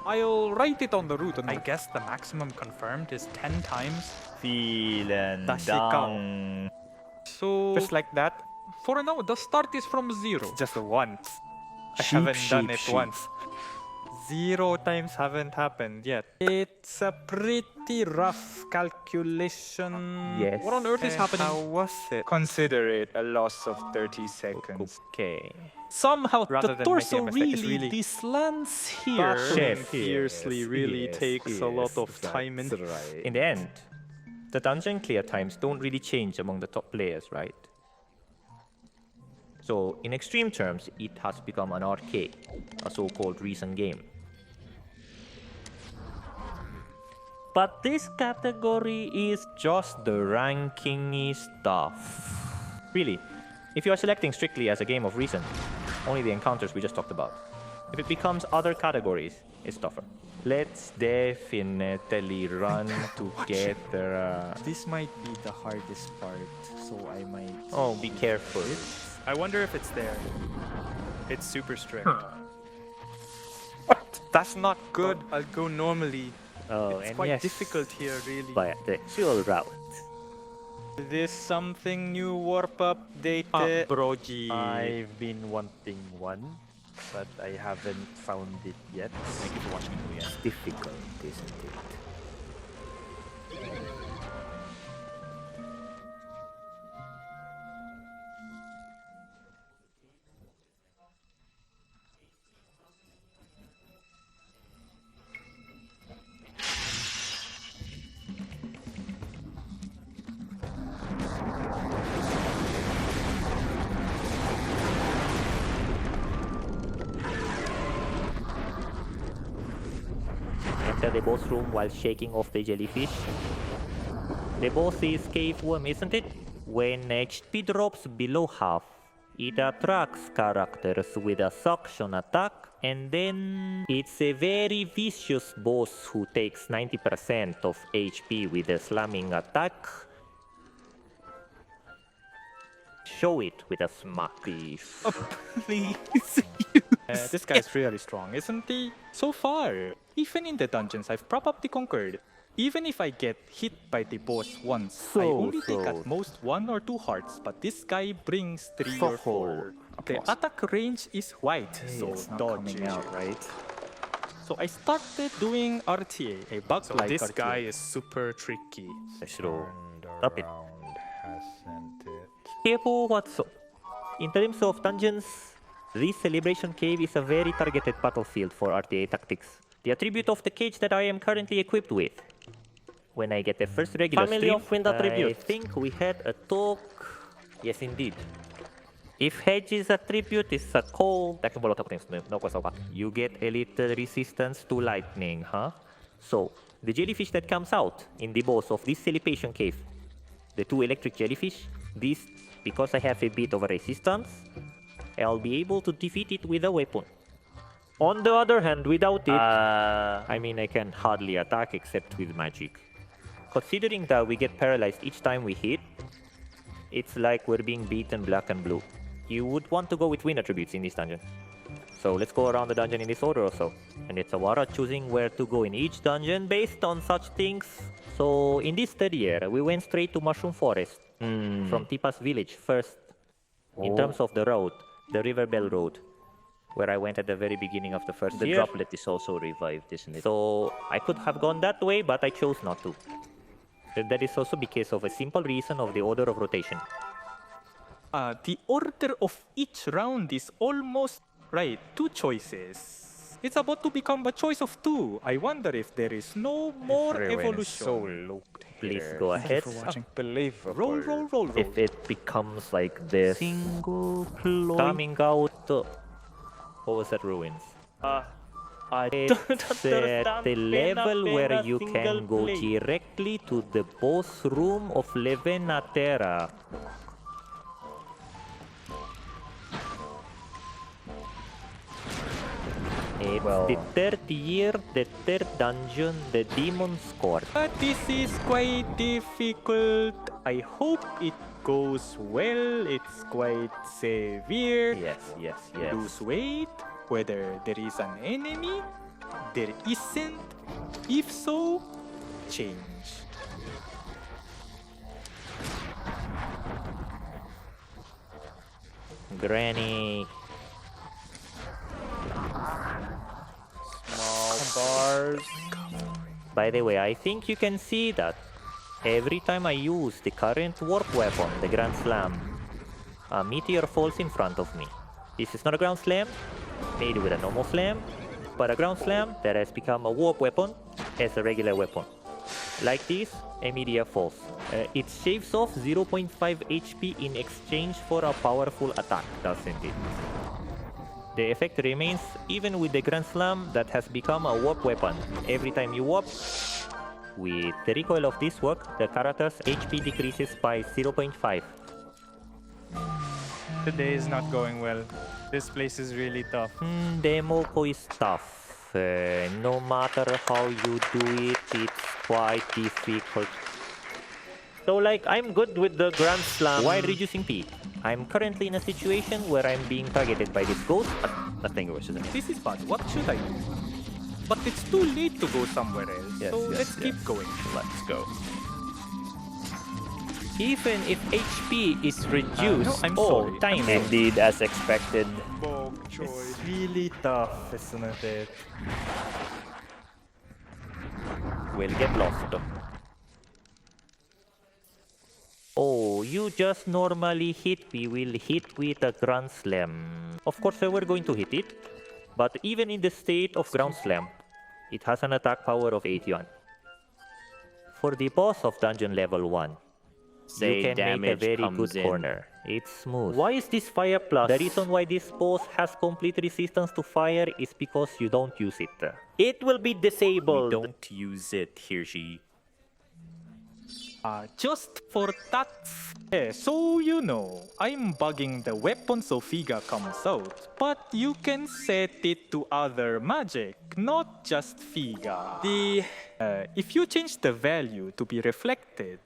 I'll write it on the route. I guess the maximum confirmed is 10 times. Vielen Das ikaw. Dank. So Just like that. For now, the start is from 0. just once. I Sheep, haven't done sheep, it sheep. once. 0 times haven't happened yet. It's a pretty rough calculation. Yes. What on earth is happening? How was it? Consider it a loss of 30 seconds. Okay. Somehow, Rather the than torso making a mistake, it's really, really this lands here. Chef, fiercely really takes a lot of time in. In the end, the dungeon clear times don't really change among the top players, right? So, in extreme terms, it has become an arcade, a so-called recent game. But this category is just the ranking stuff. Really, if you are selecting strictly as a game of recent, only the encounters we just talked about. If it becomes other categories, it's tougher. Let's definitely run together. This might be the hardest part, so I might. Oh, be careful. I wonder if it's there. It's super strict. That's not good. I'll go normally. Oh, It's and quite yes, difficult here, really. by the actual route. This something new warp update. Brogy. I've been wanting one, but I haven't found it yet. Thank you for watching, Kuya. It's difficult, isn't it? Enter the boss room while shaking off the jellyfish. The boss is cave worm, isn't it? When HP drops below half, it attracts characters with a suction attack, and then it's a very vicious boss who takes 90% of HP with a slamming attack. Show it with a smack. Please. This guy's really strong, isn't he? So far, even in the dungeons I've probably conquered. Even if I get hit by the boss once, I only take at most 1 or 2 hearts, but this guy brings 3 or 4. The attack range is wide, so dodge out, right? So I started doing RTA, a bug So like this RTA. guy is super tricky. Stop it. Isn't it? Careful what's in terms of dungeons, this Celebration Cave is a very targeted battlefield for RTA tactics. The attribute of the cage that I am currently equipped with. When I get the first regular Family stream, of wind attribute. I think we had a talk. Yes, indeed. If Hedge's attribute is a cold, you get a little resistance to lightning, huh? So, the jellyfish that comes out in the boss of this Celebration Cave, the 2 electric jellyfish, this, because I have a bit of a resistance, I'll be able to defeat it with a weapon. On the other hand, without it, I mean, I can hardly attack except with magic. Considering that we get paralyzed each time we hit, it's like we're being beaten black and blue. You would want to go with wind attributes in this dungeon. So let's go around the dungeon in this order also. And it's Awara choosing where to go in each dungeon based on such things. So in this third year, we went straight to Mushroom Forest from Tipa's village first. In terms of the road, the River Bell Road, where I went at the very beginning of the first The year. droplet is also revived, isn't it? So I could have gone that way, but I chose not to. That is also because of a simple reason of the order of rotation. The order of each round is almost right. 2 choices. It's about to become a choice of 2. I wonder if there is no more evolution. Please go ahead. Unbelievable. Roll. If it becomes like this, Single ploy. coming out. What was that, ruins? It's at the level where you can go directly to the boss room of Levenatera. It's the third year, the third dungeon, the Demon's Court. But this is quite difficult. I hope it goes well. It's quite severe. Yes. Lose weight. Whether there is an enemy, there isn't. If so, change. Granny. Small bars. By the way, I think you can see that every time I use the current warp weapon, the Grand Slam, a meteor falls in front of me. This is not a ground slam, made with a normal slam, but a ground slam that has become a warp weapon as a regular weapon. Like this, a meteor falls. It shaves off 0.5 HP in exchange for a powerful attack, doesn't it? The effect remains even with the Grand Slam that has become a warp weapon. Every time you warp, with the recoil of this work, the character's HP decreases by 0.5. Today is not going well. This place is really tough. Demoko is tough. No matter how you do it, it's quite difficult. So like, I'm good with the Grand Slam while reducing P. I'm currently in a situation where I'm being targeted by this ghost. Nothing worse, isn't it? This is bad. What should I do? But it's too late to go somewhere else. Yes, so yes, let's keep yes. going. Let's go. Even if HP is reduced I'm all sorry. time. Indeed, as expected. It's really tough, isn't it? We'll get lost. Oh, you just normally hit, we will hit with a Grand Slam. Of course, we're going to hit it, but even in the state of Ground Slam, it has an attack power of 81. For the boss of dungeon level 1, Say you can make a damage very comes good in. corner. It's smooth. Why is this fire plus? The reason why this boss has complete resistance to fire is because you don't use it. It will be We disabled. don't use it, Hirschi. Just for that. So you know, I'm bugging the weapon so Figa comes out. But you can set it to other magic, not just Figa. If you change the value to be reflected,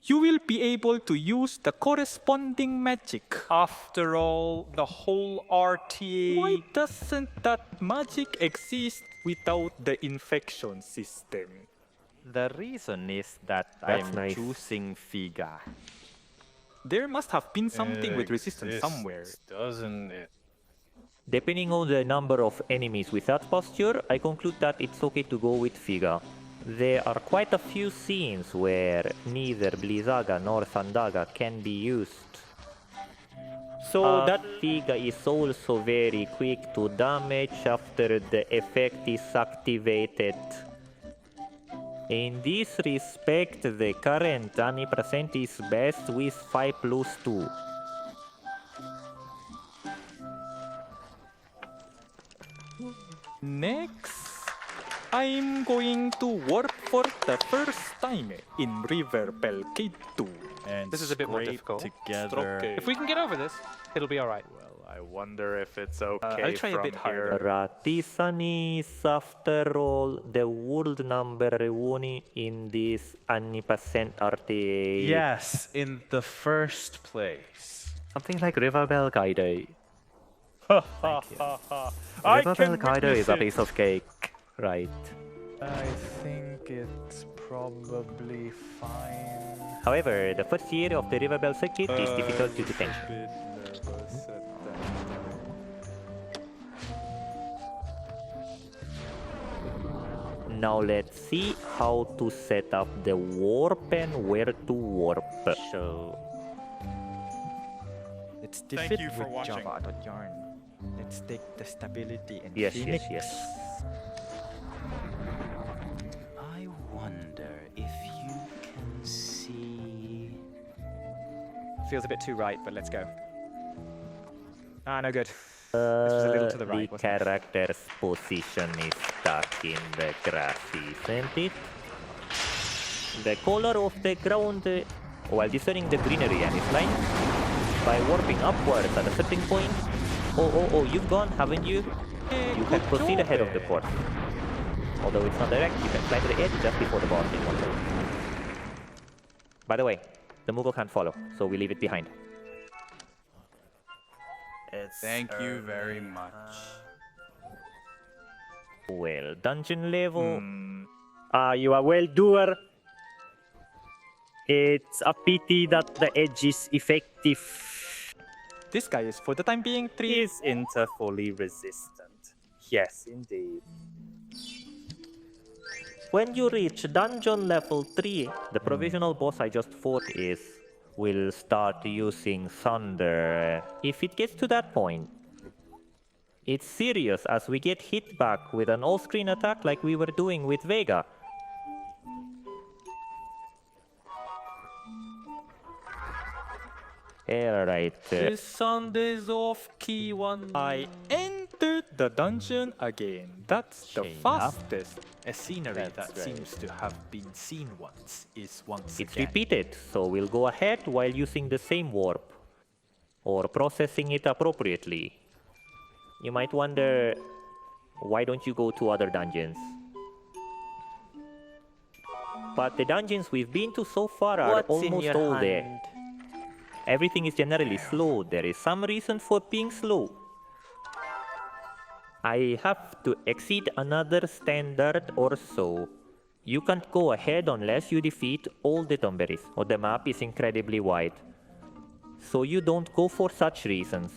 you will be able to use the corresponding magic. After all, the whole RTA... Why doesn't that magic exist without the infection system? The reason is that That's I'm nice. choosing Figa. There must have been something with resistance somewhere. Doesn't it? Depending on the number of enemies with that posture, I conclude that it's okay to go with Figa. there are quite a few scenes where neither Blizzaga nor Sandaga can be used. So that Figa is also very quick to damage after the effect is activated. In this respect, the current Ani percent is best with 5+2. Next, I'm going to warp for the first time in River Belcade 2. And This is a bit more scrape difficult. together. If we can get over this, it'll be alright. Well, I wonder if it's okay I'll try a from bit here. harder. Ratisani is after all the world number one in this Ani percent RTA. Yes, in the first place. Something like Riverbell Kaido. I Riverbell can Kaido witness is a it. piece of cake, right? I think it's probably fine. However, the first year of the Riverbell circuit is difficult due to tension. Bit nervous at that time. Now let's see how to set up the warp and where to warp. So, Let's Thank defeat you for with watching. Java.yarn. Let's take the stability and Yes, Phoenix. yes, yes. I wonder if you can see. Feels a bit too right, but let's go. Ah, no good. This was a little to the right, wasn't it? character's position is stuck in the grass, isn't it? The color of the ground while discerning the greenery and its lines by warping upwards at a certain point. Oh, you've gone, haven't you? You can proceed ahead of the course. Although it's not direct, you can fly to the edge just before the boss in one way. By the way, the Moogle can't follow, so we leave it behind. Thank you very much. Well, dungeon level. you are well doer. It's a pity that the edge is effective. This guy is, for the time being, 3. Is interfolly resistant. Yes, indeed. When you reach dungeon level 3, the provisional boss I just fought will start using thunder. If it gets to that point, it's serious as we get hit back with an all-screen attack like we were doing with Vega. Alright. The sound is off, key one. I entered the dungeon again. That's the fastest. A scenery That's that right. seems to have been seen once is once It's again. repeated, so we'll go ahead while using the same warp, or processing it appropriately. You might wonder, why don't you go to other dungeons? But the dungeons we've been to so far are almost all there. Everything is generally slow. There is some reason for being slow. I have to exceed another standard or so. You can't go ahead unless you defeat all the Tomberries, or the map is incredibly wide. So you don't go for such reasons.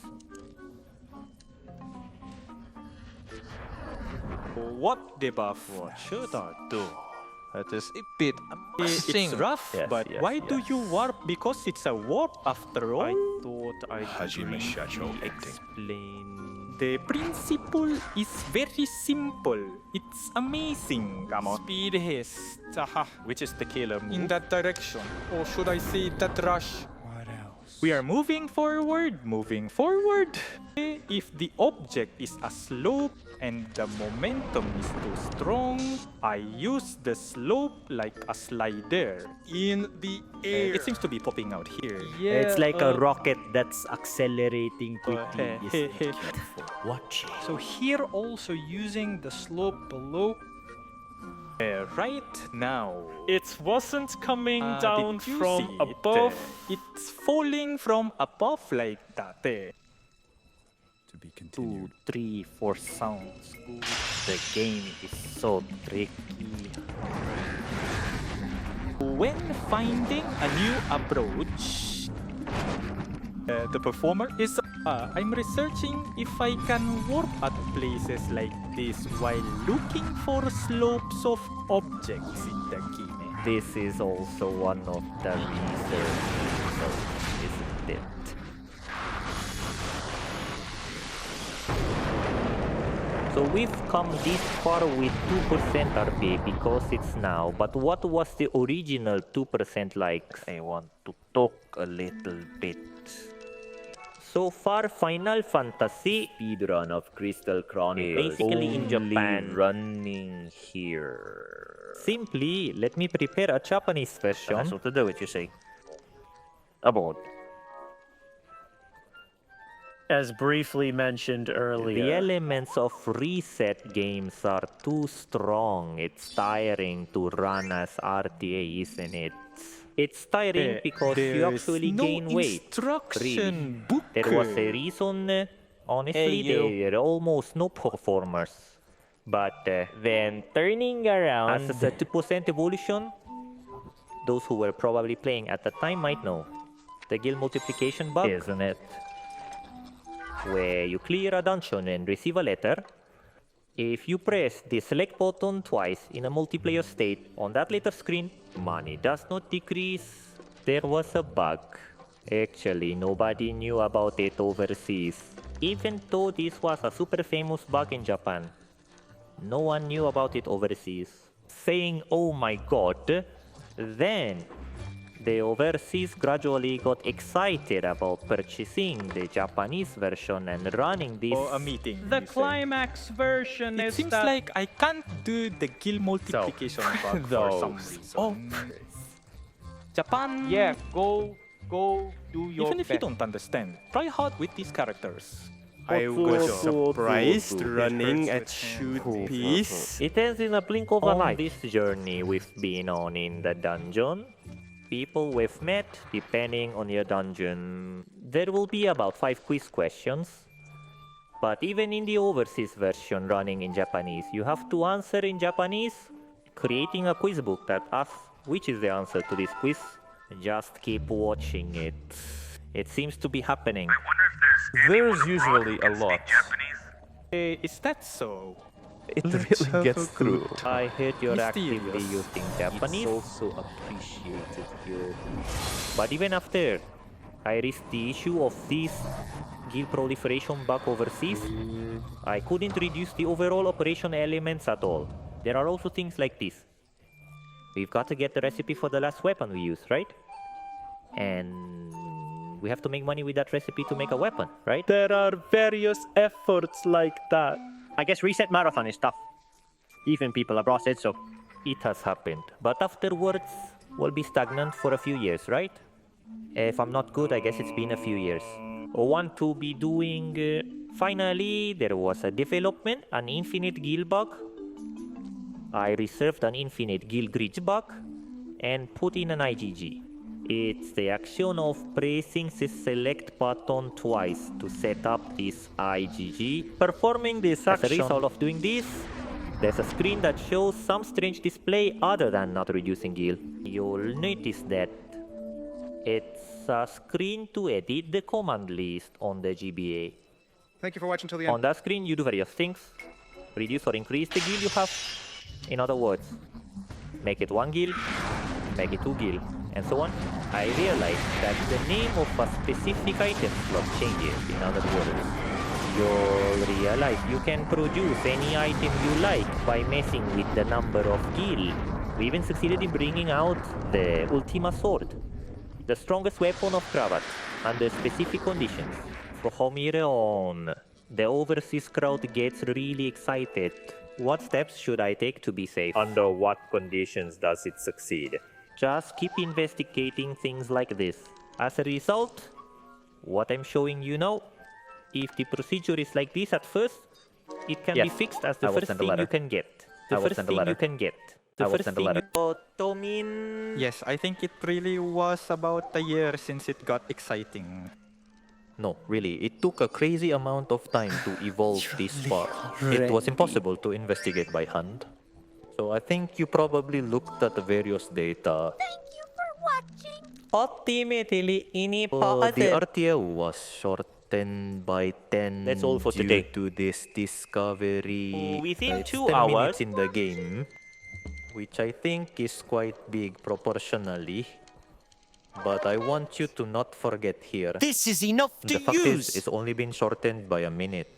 What debuff? What should I do? That is a bit It's amazing. rough, Yes, but yes, why do you warp? Because it's a warp after all? I thought I'd explain. The principle is very simple. It's amazing. Come on. Speed haste. Aha. Which is the killer move? In that direction. Or should I say that rush? What else? We are moving forward, moving forward. If the object is a slope and the momentum is too strong, I use the slope like a slider. In the air. It seems to be popping out here. Yeah, It's like a rocket that's accelerating quickly. hey, Isn't hey. it beautiful? Watch it. So here also using the slope below. Right now. It wasn't coming down Did you from see it? above. It's falling from above like that. To be 2, continued. 3, 4 sounds good. The game is so tricky. When finding a new approach, the performer is I'm researching if I can warp at places like this while looking for slopes of objects in the game. This is also one of the research results, isn't it? So we've come this far with 2% RPA because it's now, but what was the original 2% like? I want to talk a little bit. So far, Final Fantasy Speedrun of Crystal Chronicles. basically in Japan. Running here. Simply, let me prepare a Japanese version. That's what to do it, you see. About. As briefly mentioned earlier. The elements of reset games are too strong. It's tiring to run as RTA, isn't it? It's tiring because you actually gain weight. Instruction book. There was a reason, honestly, there were almost no performers. But Then turning around. as a 2% evolution, those who were probably playing at the time might know. The guild multiplication bug, Isn't it? where you clear a dungeon and receive a letter. If you press the select button twice in a multiplayer state on that letter screen, money does not decrease. There was a bug. Actually, nobody knew about it overseas. Even though this was a super famous bug in Japan, no one knew about it overseas. Saying, oh my god, then the overseas gradually got excited about purchasing the Japanese version and running this. Or a meeting. The you say. climax version It is seems that like I can't do the guild multiplication bug for some reason. Japan. yeah, go do your Even if you best. don't understand, try hard with these characters. I was surprised running at shoot piece. It ends in a blink of an eye. On This journey we've been on in the dungeon, people we've met, depending on your dungeon, there will be about 5 quiz questions. But even in the overseas version running in Japanese, you have to answer in Japanese, creating a quiz book that asks which is the answer to this quiz. Just keep watching it. It seems to be happening. There's usually a lot. Is that so? It really gets through. I heard you're actively Mysterious. using Japanese. also appreciated here. But even after I raised the issue of this guild proliferation bug overseas, I couldn't reduce the overall operation elements at all. There are also things like this. We've got to get the recipe for the last weapon we use, right? And we have to make money with that recipe to make a weapon, right? There are various efforts like that. I guess reset marathon is tough. Even people abroad said so. It has happened. But afterwards, we'll be stagnant for a few years, right? If I'm not good, I guess it's been a few years. I want to be doing... finally, there was a development, an infinite guild bug. I reserved an infinite guild glitch bug and put in an IGG. It's the action of pressing the select button twice to set up this IGG. Performing this action. As a result of doing this, there's a screen that shows some strange display other than not reducing guild. You'll notice that it's a screen to edit the command list on the GBA. Thank you for watching till the end. On that screen, you do various things. Reduce or increase the guild you have. In other words, make it 1 guild, make it 2 guild, and so on. I realized that the name of a specific item slot changes. In other words, you'll realize you can produce any item you like by messing with the number of guild. We even succeeded in bringing out the Ultima Sword, the strongest weapon of Kravat, under specific conditions. From here on, the overseas crowd gets really excited. What steps should I take to be safe? Under what conditions does it succeed? Just keep investigating things like this. As a result, what I'm showing you now, if the procedure is like this at first, it can be Yes, fixed as I the will first send a thing you letter. can get. The I will first send a thing you letter. can get. The I will first send a thing letter. Otomin. Yes, I think it really was about a year since it got exciting. No, really, it took a crazy amount of time to evolve this far. It was impossible to investigate by hand. So I think you probably looked at the various data. Thank you for watching. Ultimately, ini The RTA was short 10 by 10. That's all for due today. to this discovery. Within It's 2 10 hours. minutes in the game, which I think is quite big proportionally. But I want you to not forget here. This is enough to The fact use. is, it's only been shortened by a minute.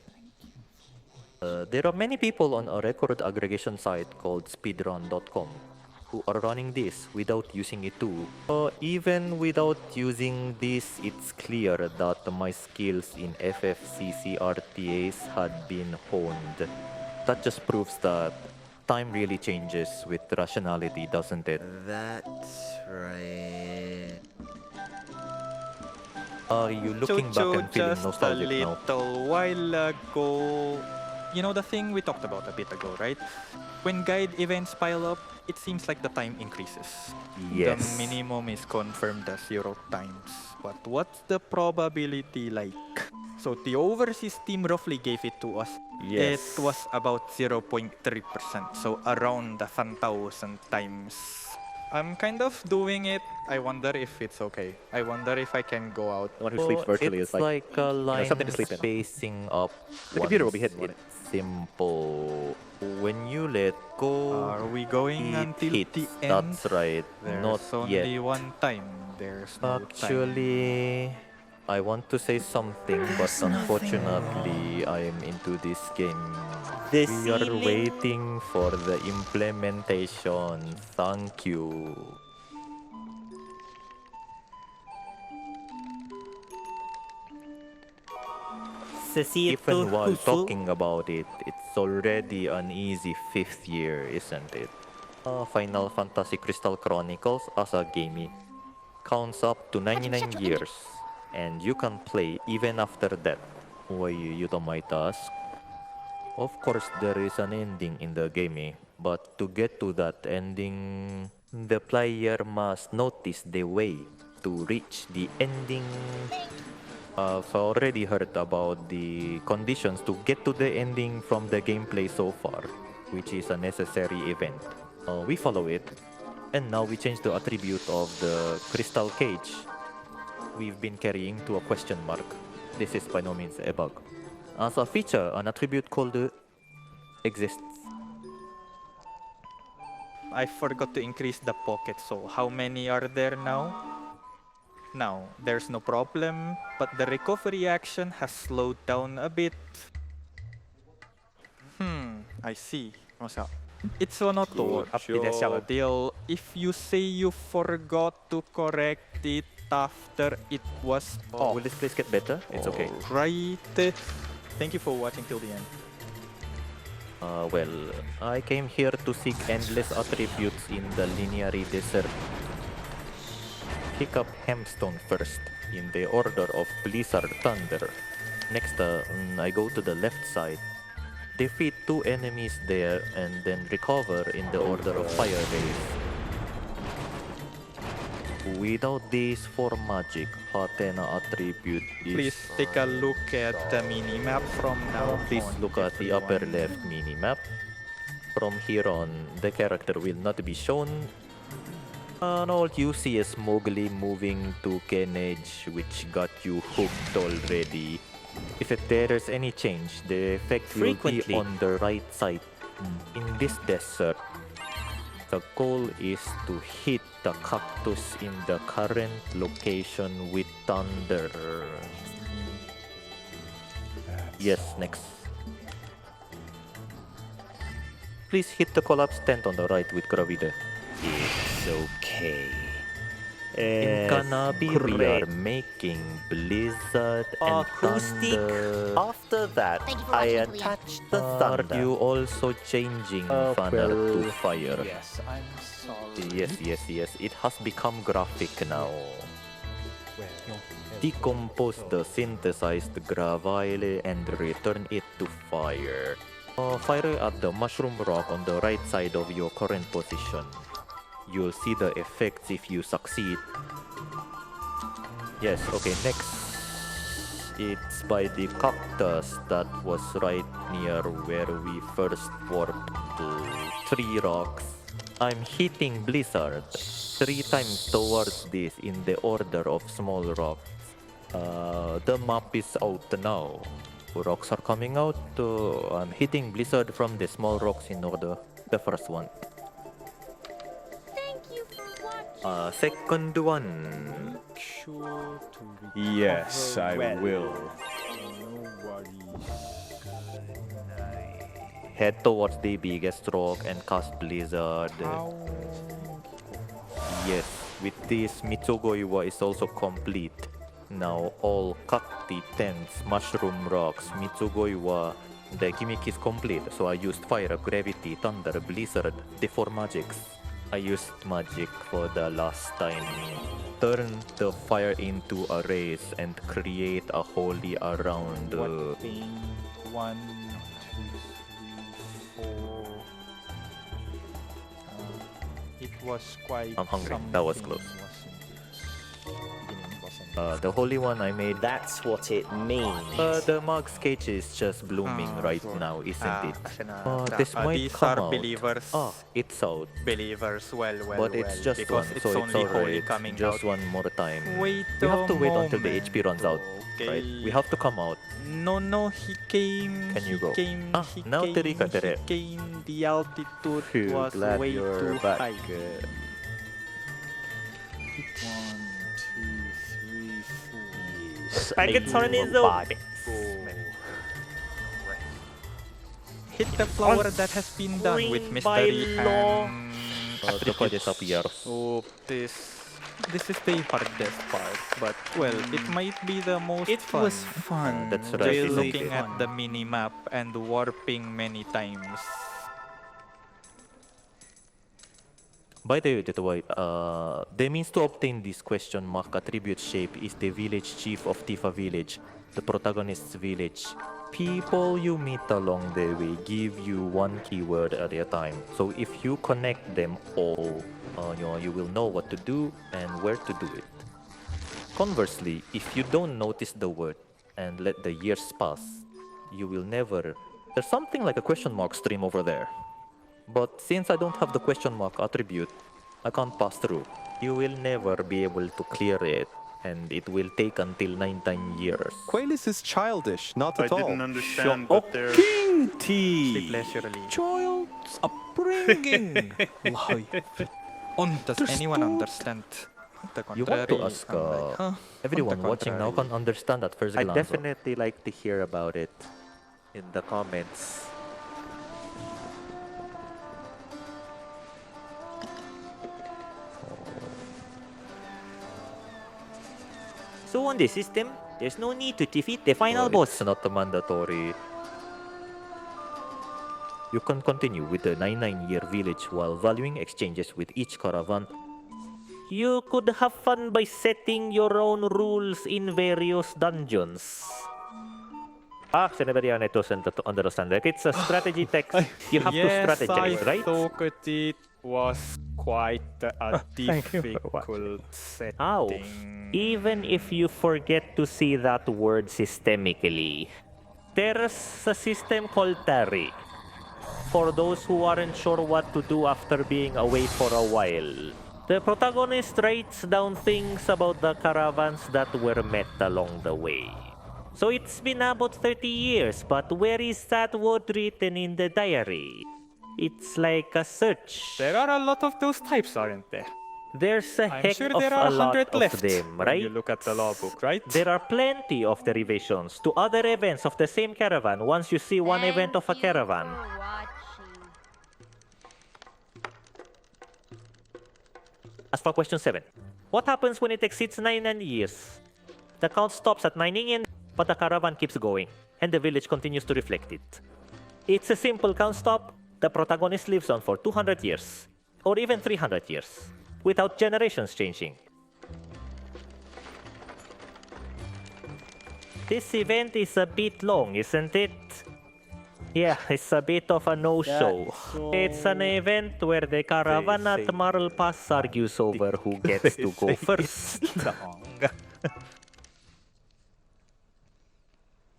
There are many people on a record aggregation site called speedrun.com who are running this without using it too. Even without using this, it's clear that my skills in FFCC RTAs had been honed. That just proves that time really changes with rationality, doesn't it? That's right. Are you looking back and feeling just a nostalgic now? little while ago. You know the thing we talked about a bit ago, right? When guide events pile up, it seems like the time increases. Yes. The minimum is confirmed as 0 times. But what's the probability like? So the overseas team roughly gave it to us. Yes. It was about 0.3%, so around 1,000 times. I'm kind of doing it. I wonder if it's okay. I wonder if I can go out. The one who sleeps virtually it's is like, a line something to sleep in. spacing up. The computer will be once. hidden on it. It's simple. When you let go, Are we going it until hits. the end? That's right. There's Not only yet. one time. There's no time. Actually, I want to say something, but unfortunately, I'm into this game. The We are ceiling- waiting for the implementation. Thank you. Even while talking about it, it's already an easy 5th year, isn't it? Final Fantasy Crystal Chronicles as a game counts up to 99 years, and you can play even after that. Why you might ask? Of course, there is an ending in the game, but to get to that ending, the player must notice the way to reach the ending. I've already heard about the conditions to get to the ending from the gameplay so far, which is a necessary event. We follow it, and now we change the attribute of the crystal cage we've been carrying to a question mark. This is by no means a bug. As a feature, an attribute called exists. I forgot to increase the pocket, so how many are there now? Now, there's no problem, but the recovery action has slowed down a bit. I see. It's one or two deal. If you say you forgot to correct it after it was off. Will this place get better? It's okay. Right. Thank you for watching till the end. Well, I came here to seek endless attributes in the lineary desert. Pick up Hemstone first, in the order of Blizzard Thunder. Next, I go to the left side, defeat 2 enemies there, and then recover in the order of Fire Rays. Without these 4 magic, Hatena attribute is... Please take a look at the minimap from now Please on, look at the upper everyone. left minimap. From here on, the character will not be shown. And all you see is Mowgli moving to Kenage, which got you hooked already. If there is any change, the effect will be Frequently. on the right side. In this desert, the goal is to hit the cactus in the current location with thunder. Yes, next. Please hit the collapse tent on the right with Gravida. It's okay. In Kanabi, we are great. making Blizzard and Acoustic. Thunder. After that, Thank you for I watching, Julian. attached the Are thunder. you also changing Fanner to fire? Yes, I'm sorry. Yes. It has become graphic now. Decompose the synthesized gravile and return it to fire. Fire at the mushroom rock on the right side of your current position. You'll see the effects if you succeed. Yes, okay, next. It's by the cactus that was right near where we first warped to 3 rocks. I'm hitting Blizzard 3 times towards this in the order of small rocks. The map is out now. Rocks are coming out. I'm hitting Blizzard from the small rocks in order. The first one. Thank you for watching. Second one. Sure to Yes, I recover well. will. No worries. Head towards the biggest rock and cast Blizzard. Yes, with this, Mitsugoiwa is also complete. Now all cacti, tents, mushroom rocks, Mitsugoiwa, the gimmick is complete. So I used fire, gravity, thunder, blizzard, the 4 magics. I used magic for the last time. Turn the fire into a race and create a holy around. What thing? 1, 2, 3, 4. It was quite. I'm hungry. That was close. The holy one I made. That's what it means. The Mug's cage is just blooming right now, isn't it? This might these come are out. believers. It's out. Believers, well, But it's just because one, it's so it's only holy alright. coming Just out. one more time. Wait We have a to wait until the moment, HP runs out, right? We have to come out. No, he came. Can you he go? Came, Ah, he now came, Terika, Tere. he came. The altitude Phew, was glad way you're too back. high. 1, 2, 3, 4. I get turn in the Hit the flower that has been done with by mystery law. and The project appears. So this is the hardest part, but well, it might be the most It fun. was fun. That's Just right, isn't looking it? at the mini map and warping many times. By the way, the means to obtain this question mark attribute shape is the village chief of Tifa village, the protagonist's village. People you meet along the way give you one keyword at a time. So if you connect them all, you will know what to do and where to do it. Conversely, if you don't notice the word and let the years pass, you will never... There's something like a question mark stream over there. But since I don't have the question mark attribute, I can't pass through. You will never be able to clear it, and it will take until 19 years. Qualis is childish, not at all. I didn't understand, but there. King T. Sleep leisurely. Child's upbringing. Does anyone understand the You contrary? want to ask, I'm like, huh? everyone On the watching now contrary. can understand at first I glance. definitely like to hear about it in the comments. So on this system, there's no need to defeat the final boss. It's not mandatory. You can continue with the 99-year village while valuing exchanges with each caravan. You could have fun by setting your own rules in various dungeons. Anybody doesn't understand that. It's a strategy text. You have to strategize, I right? thought it was quite a difficult setting. Ow. Even if you forget to see that word systemically, there's a system called Tarry. For those who aren't sure what to do after being away for a while, the protagonist writes down things about the caravans that were met along the way. So it's been about 30 years, but where is that word written in the diary? It's like a search. There are a lot of those types, aren't there? There's a I'm heck sure of there are a lot 100 of left them, when right? you look at the law book, right? There are plenty of derivations to other events of the same caravan once you see one event of a caravan. As for question 7, what happens when it exceeds 99 years? The count stops at 9 in, but the caravan keeps going, and the village continues to reflect it. It's a simple count stop. The protagonist lives on for 200 years, or even 300 years, without generations changing. This event is a bit long, isn't it? Yeah, it's a bit of a no-show. It's an event where the caravan at Marl Pass argues over who gets to go first.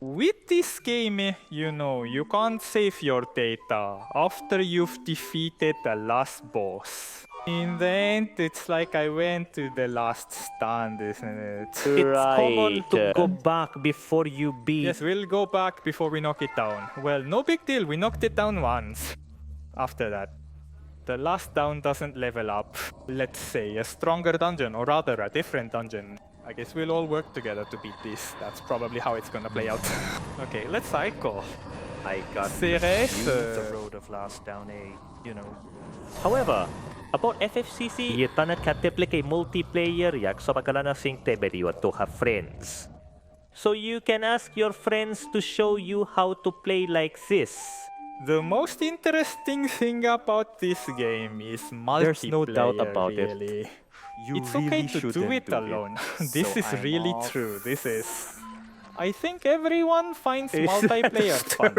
With this game, you know, you can't save your data after you've defeated the last boss. In the end, it's like I went to the last stand, isn't it? It's common to go back before you beat. Yes, we'll go back before we knock it down. Well, no big deal, we knocked it down once. After that, the last down doesn't level up. Let's say a stronger dungeon, or rather a different dungeon. I guess we'll all work together to beat this. That's probably how it's gonna play out. Okay, let's cycle. I got the road of last down A, you know. However, about FFCC, tanat kateplik kay multiplayer yak so pagkalana sing teberi to have friends. So you can ask your friends to show you how to play like this. The most interesting thing about this game is multiplayer. There's no doubt about really. it. It's okay to do it alone. This is really true. This is. I think everyone finds multiplayer fun.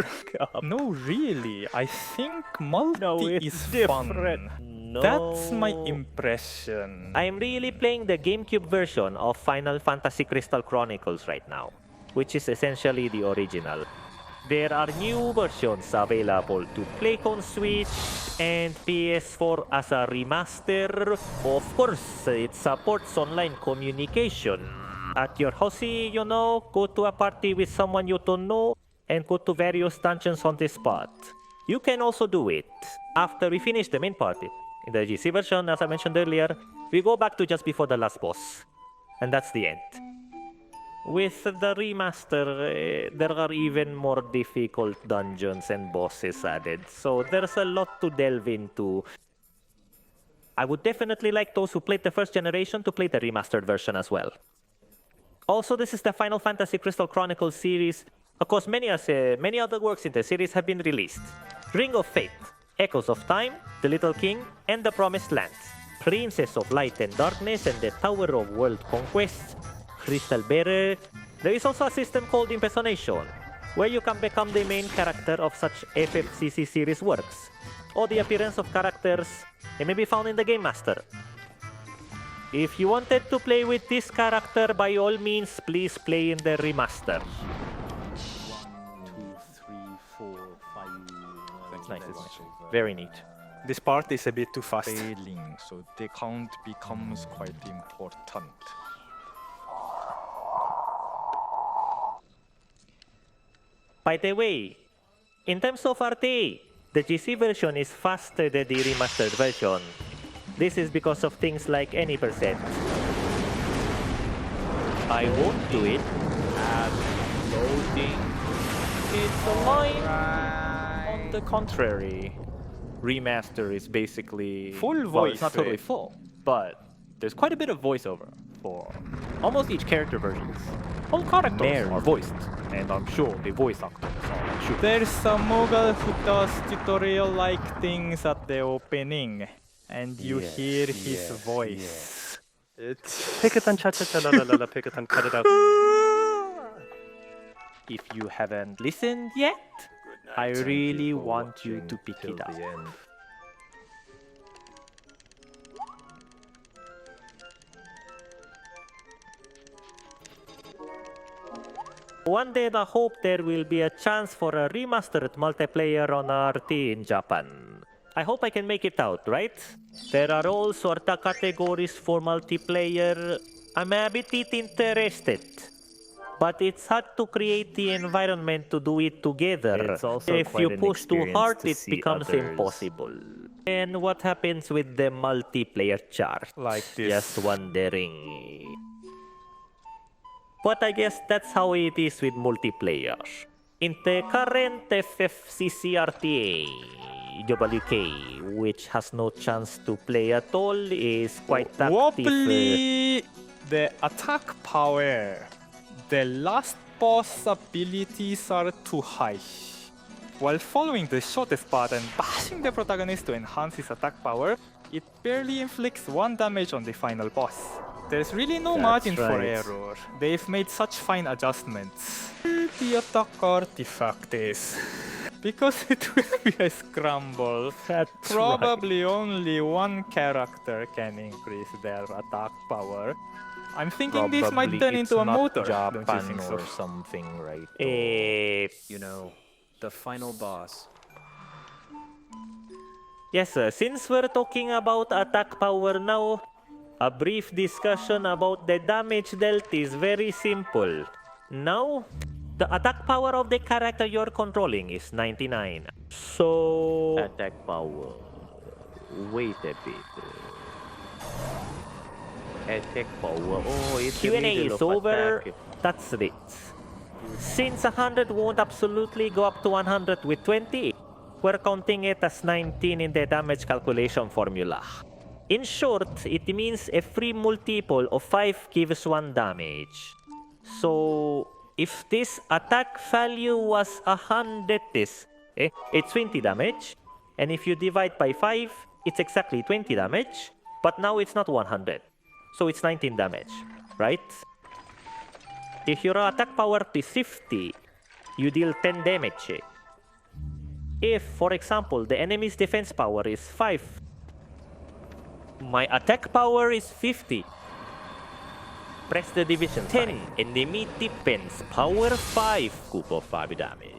No, really. I think multi is fun. No. That's my impression. I'm really playing the GameCube version of Final Fantasy Crystal Chronicles right now, which is essentially the original. There are new versions available to play on Switch and PS4 as a remaster. Of course, it supports online communication. At your house, you know, go to a party with someone you don't know and go to various dungeons on the spot. You can also do it after we finish the main party. In the GC version, as I mentioned earlier, we go back to just before the last boss. And that's the end. With the remaster, there are even more difficult dungeons and bosses added, so there's a lot to delve into. I would definitely like those who played the first generation to play the remastered version as well. Also, this is the Final Fantasy Crystal Chronicles series. Of course, many other works in the series have been released. Ring of Fate, Echoes of Time, The Little King, and The Promised Land, Princess of Light and Darkness, and the Tower of World Conquest, Crystal Bearer. There is also a system called Impersonation, where you can become the main character of such FFCC series works, or the appearance of characters that may be found in the Game Master. If you wanted to play with this character, by all means, please play in the remaster. 1, 2, 3, 4, 5. Nice. Very neat. This part is a bit too fast. Failing, so the count becomes quite important. By the way, in terms of RTA, the GC version is faster than the remastered version. This is because of things like any percent. I won't do it. Loading. It's a line. On the contrary, remaster is basically Full well, voice, it's not totally full, but there's quite a bit of voiceover for almost each character versions. All characters are voiced, and I'm sure the voice actors are sure. There's a Moogle who does tutorial-like things at the opening, and you hear his voice. It's Pikatan cha cha cha la la la la Pikatan cut it out. If you haven't listened yet, I really want you to pick it up. One day I hope there will be a chance for a remastered multiplayer on RT in Japan. I hope I can make it out, right? There are all sorts of categories for multiplayer. I'm a bit interested. But it's hard to create the environment to do it together. It's also if quite you an push too experience hard, to it see becomes others. impossible. And what happens with the multiplayer chart? Like this. Just wondering. But I guess that's how it is with multiplayer. In the current FFCC RTA, WK, which has no chance to play at all, is quite active. Wobbly! The attack power. The last boss abilities are too high. While following the shortest path and bashing the protagonist to enhance his attack power, it barely inflicts 1 damage on the final boss. There's really no margin for error. They've made such fine adjustments. The attack artifact is... Because it will be a scramble, probably only one character can increase their attack power. I'm thinking this might turn into a motor, don't you think so? or something, right? You know, the final boss. Yes, since we're talking about attack power now, a brief discussion about the damage dealt is very simple. Now, the attack power of the character you're controlling is 99. So... Attack power. Wait a bit. Attack power. Oh, it's Q&A the middle is of over. attack. That's it. Since 100 won't absolutely go up to 100 with 20, we're counting it as 19 in the damage calculation formula. In short, it means a free multiple of 5 gives 1 damage. So, if this attack value was 100, it's 20 damage. And if you divide by 5, it's exactly 20 damage. But now it's not 100. So it's 19 damage, right? If your attack power is 50, you deal 10 damage. If, for example, the enemy's defense power is 5, my attack power is 50. Press the division 10. Enemy defense power 5. Scoop of 5 damage.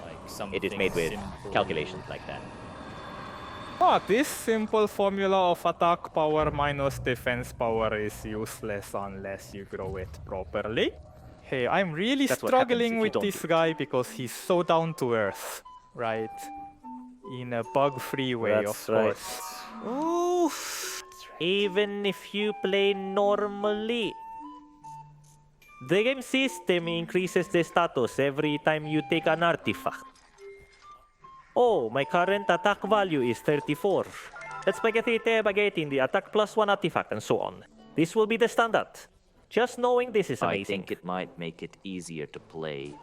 Like It is made with calculations like that. But this simple formula of attack power minus defense power is useless unless you grow it properly. Hey, I'm really That's what happens struggling if you with don't this do it. guy because he's so down to earth, right? In a bug-free way, of course. Oof. Even if you play normally, the game system increases the status every time you take an artifact. Oh, my current attack value is 34. Let's make it in the attack plus 1 artifact and so on. This will be the standard. Just knowing this is amazing. I think it might make it easier to play.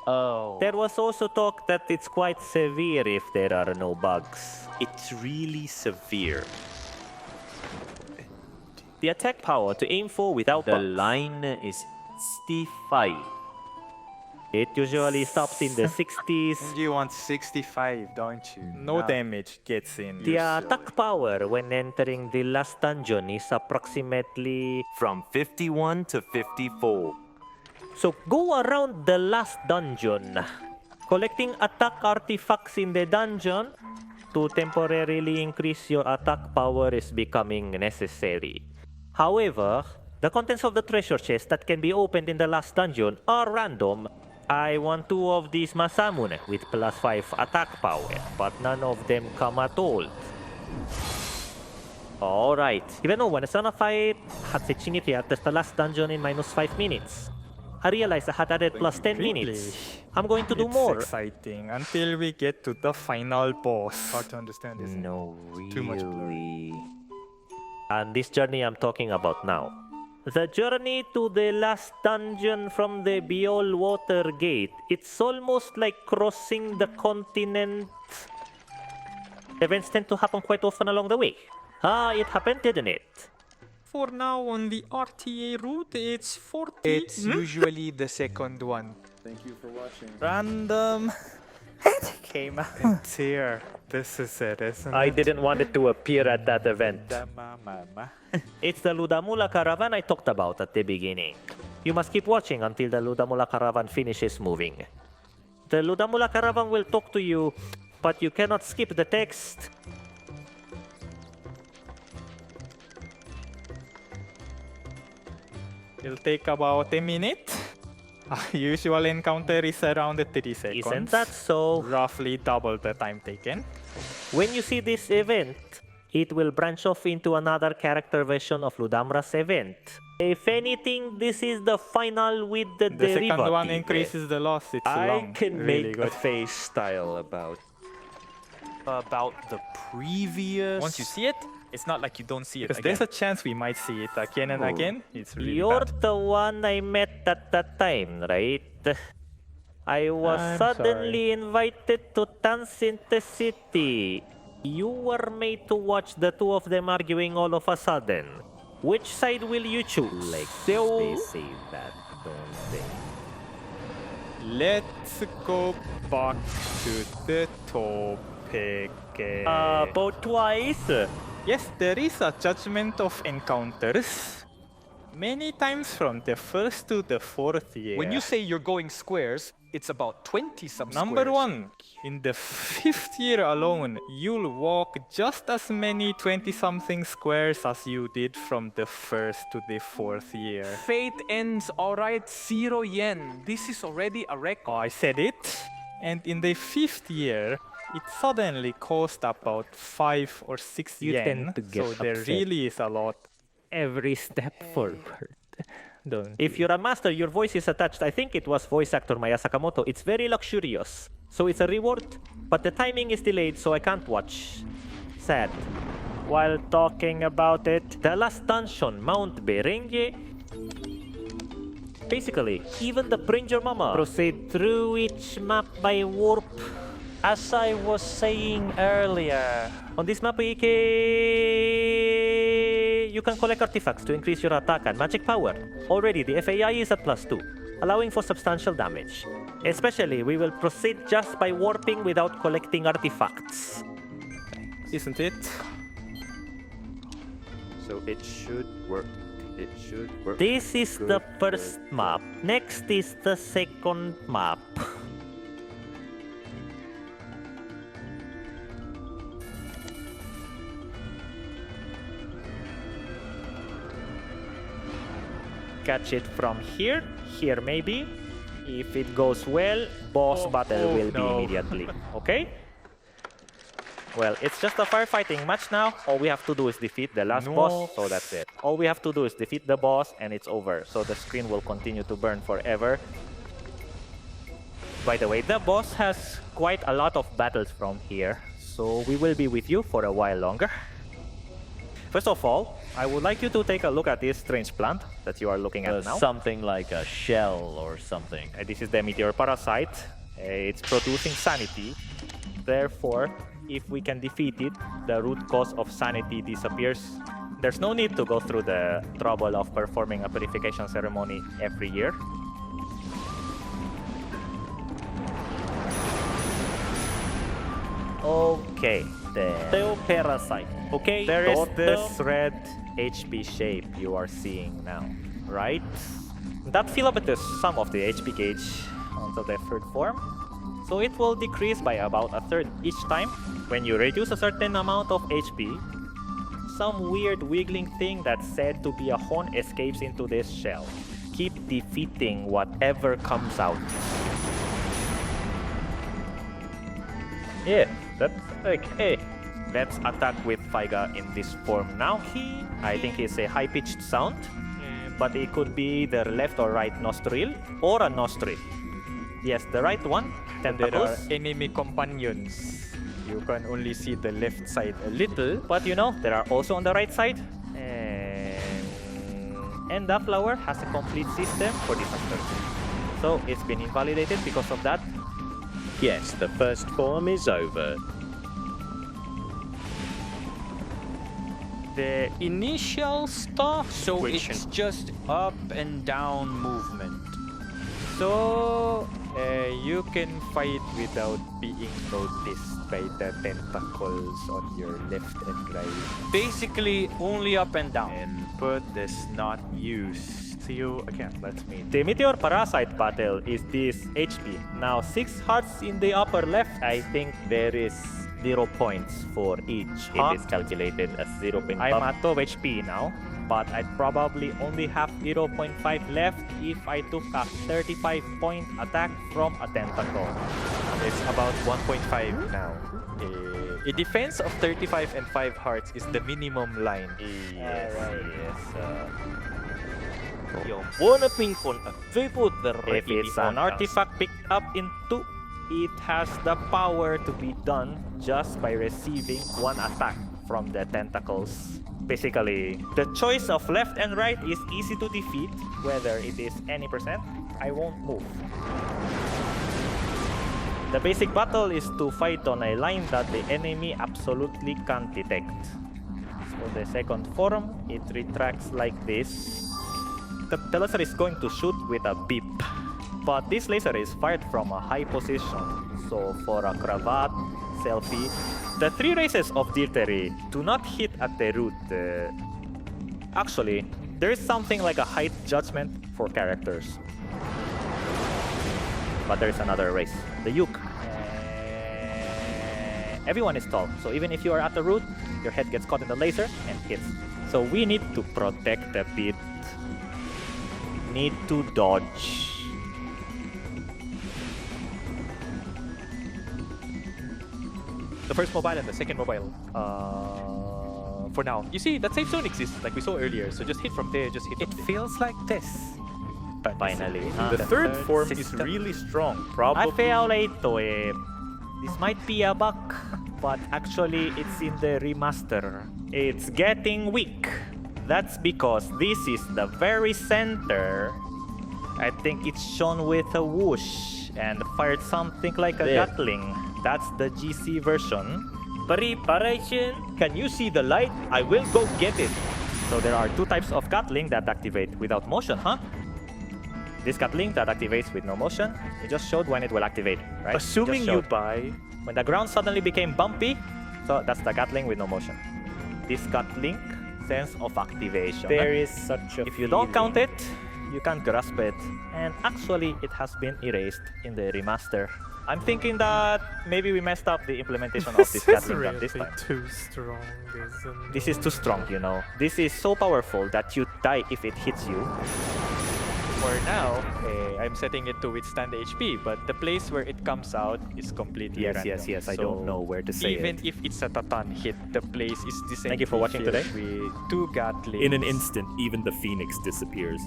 Oh. There was also talk that it's quite severe if there are no bugs. It's really severe. The attack power to aim for without The bugs. line is 65. It usually stops in the 60s. You want 65, don't you? No damage gets in. The attack power when entering the last dungeon is approximately... From 51 to 54. So go around the last dungeon, collecting attack artifacts in the dungeon to temporarily increase your attack power is becoming necessary. However, the contents of the treasure chest that can be opened in the last dungeon are random. I want 2 of these Masamune with plus 5 attack power, but none of them come at all. Alright, even though when I started a fight, Hatsechinichi at the last dungeon in minus 5 minutes. I realized I had added plus 10 minutes. I'm going to do more. It's exciting until we get to the final boss. Hard to understand, isn't it? No, really. Too much blur. And this journey I'm talking about now. The journey to the last dungeon from the Biol Water Gate. It's almost like crossing the continent. Events tend to happen quite often along the way. It happened, didn't it? For now, on the RTA route, it's 40. It's usually the second one. Thank you for watching. Random. It came out here. This is it, isn't I it? didn't want it to appear at that event. It's the Ludamula caravan I talked about at the beginning. You must keep watching until the Ludamula caravan finishes moving. The Ludamula caravan will talk to you, but you cannot skip the text. It'll take about a minute. Usual encounter is around 30 seconds. Isn't that so? Roughly double the time taken. When you see this event, it will branch off into another character version of Ludamra's event. If anything, this is the final with the derivative. Second one increases the loss. It's I long. can really make good. a face style about The previous... Once you see it, it's not like you don't see it Because again. there's There's a chance we might see it again and again. It's really You're bad. the one I met at that time, right? I was I'm suddenly invited to dance in the city. You were made to watch the 2 of them arguing all of a sudden. Which side will you choose? Like, So- they say that, don't they? Let's go back to the topic. About twice? Yes, there is a judgment of encounters. Many times from the first to the fourth year. When you say you're going squares, it's about 20-some squares. Number one, in the fifth year alone, you'll walk just as many 20-something squares as you did from the first to the fourth year. Fate ends, alright, 0 yen. This is already a record. Oh, I said it. And in the fifth year, it suddenly cost about 5 or 6 You yen. tend to get So there upset. really is a lot. Every step forward. If you're a master, your voice is attached. I think it was voice actor Maya Sakamoto. It's very luxurious. So it's a reward, but the timing is delayed, so I can't watch. Sad. While talking about it, the last dungeon, Mount Berengue. Basically, even the Bring Your Mama proceed through each map by warp. As I was saying earlier, On this map, you can collect artifacts to increase your attack and magic power. Already, the FAI is at +2, allowing for substantial damage. Especially, we will proceed just by warping without collecting artifacts. Isn't it? So it should work. It should work. This is Good, the good, first map. Next is the second map. Catch it from here, here maybe. If it goes well, boss battle will be immediately. Okay? Well, it's just a firefighting match now. All we have to do is defeat the last boss, so that's it. All we have to do is defeat the boss, and it's over. So the screen will continue to burn forever. By the way, the boss has quite a lot of battles from here, so we will be with you for a while longer. First of all, I would like you to take a look at this strange plant that you are looking at now. Something like a shell or something. This is the meteor parasite. It's producing sanity. Therefore, if we can defeat it, the root cause of sanity disappears. There's no need to go through the trouble of performing a purification ceremony every year. Okay, the Theoparasite. Okay, There is this red HP shape you are seeing now, right? That filamentous some of the HP gauge onto the third form. So it will decrease by about a third each time. When you reduce a certain amount of HP, some weird wiggling thing that's said to be a horn escapes into this shell. Keep defeating whatever comes out. Yeah, that's okay. Let's attack with Faiga in this form now. I think it's a high-pitched sound, but it could be either left or right nostril, or a nostril. Yes, the right one. And there are Tentacles. enemy companions. You can only see the left side a little. But you know, there are also on the right side. And the flower has a complete system for disasters. So it's been invalidated because of that. Yes, the first form is over. The initial stuff, so it's just up and down movement. So you can fight without being noticed by the tentacles on your left and right. Basically, only up and down. input is not used. See you again. Let's meet. The meteor parasite battle is this HP. Now 6 hearts in the upper left. I think there is 0 points for each. It is calculated as 0.5. I'm at 12 HP now, but I'd probably only have 0.5 left if I took a 35-point attack from a tentacle. It's about 1.5 now. A defense of 35 and 5 hearts is the minimum line. Yes, If it's an artifact picked up in 2, it has the power to be done just by receiving 1 attack from the tentacles. Basically, the choice of left and right is easy to defeat, whether it is any percent. I won't move. The basic battle is to fight on a line that the enemy absolutely can't detect. So the second form, it retracts like this. The laser is going to shoot with a beep, but this laser is fired from a high position. So for a cravat, selfie, the 3 races of Dirteri do not hit at the root. Actually, There is something like a height judgment for characters. But there is another race, the Yuk. Everyone is tall, so even if you are at the root, your head gets caught in the laser and hits. So we need to protect a bit. Need to dodge. The first mobile and the second mobile. For now, you see that safe zone exists like we saw earlier. So just hit from there. Just hit. It feels like this. But Finally, the third form is system. really strong. I Probably. feel ito eh. This might be a bug, but actually it's in the remaster. It's getting weak. That's because this is the very center. I think it's shown with a whoosh and fired something like a There. Gatling. That's the GC version. Preparation. Can you see the light? I will go get it. So there are two types of Gatling that activate without motion, huh? This Gatling that activates with no motion, it just showed when it will activate, right? Assuming Just you showed. buy. When the ground suddenly became bumpy, so that's the Gatling with no motion. This Gatling, sense of activation. There is such a If you don't count feeling. it, you can't grasp it. And actually, it has been erased in the remaster. I'm thinking that maybe we messed up the implementation of this Gatling gun this time. too strong, isn't This is too strong, you know. This is so powerful that you die if it hits you. For now, I'm setting it to withstand the HP, but the place where it comes out is completely Yes, random. yes, yes. I don't So know where to say even it. if it's a Tatan hit, the place is designed. Thank you for watching today. With two Gatlings. In an instant, even the Phoenix disappears.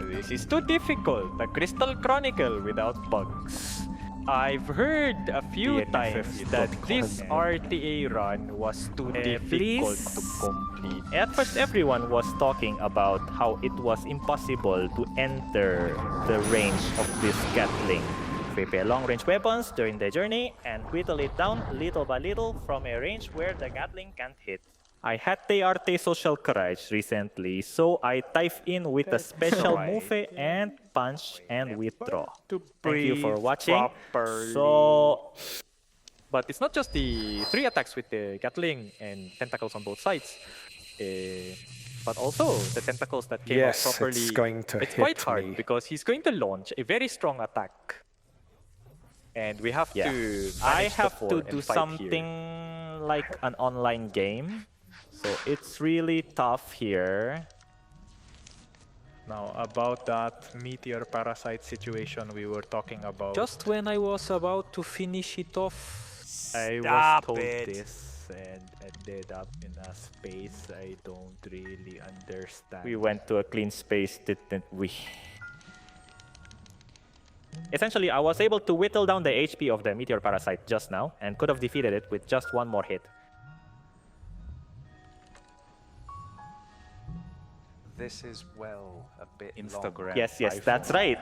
This is too difficult. The Crystal Chronicle without bugs. I've heard a few times that this RTA run was too difficult to complete. At first, everyone was talking about how it was impossible to enter the range of this Gatling. Prepare long-range weapons during the journey and whittle it down little by little from a range where the Gatling can't hit. I had the RTA Social Courage recently, so I type in with a special move and punch and withdraw. Thank you for watching. So, but it's not just the 3 attacks with the Gatling and tentacles on both sides, but also the tentacles that came Yes, out properly. it's going to It's hit quite hard me. because he's going to launch a very strong attack, and we have to. I manage the have to four do and fight something here. like an online game. So it's really tough here. Now, about that meteor parasite situation we were talking about. Just when I was about to finish it off, I was told this and ended up in a space I don't really understand. We went to a clean space, didn't we? Essentially, I was able to whittle down the HP of the meteor parasite just now and could have defeated it with just one more hit. This is, well, a bit Instagram. Yes, yes, that's right.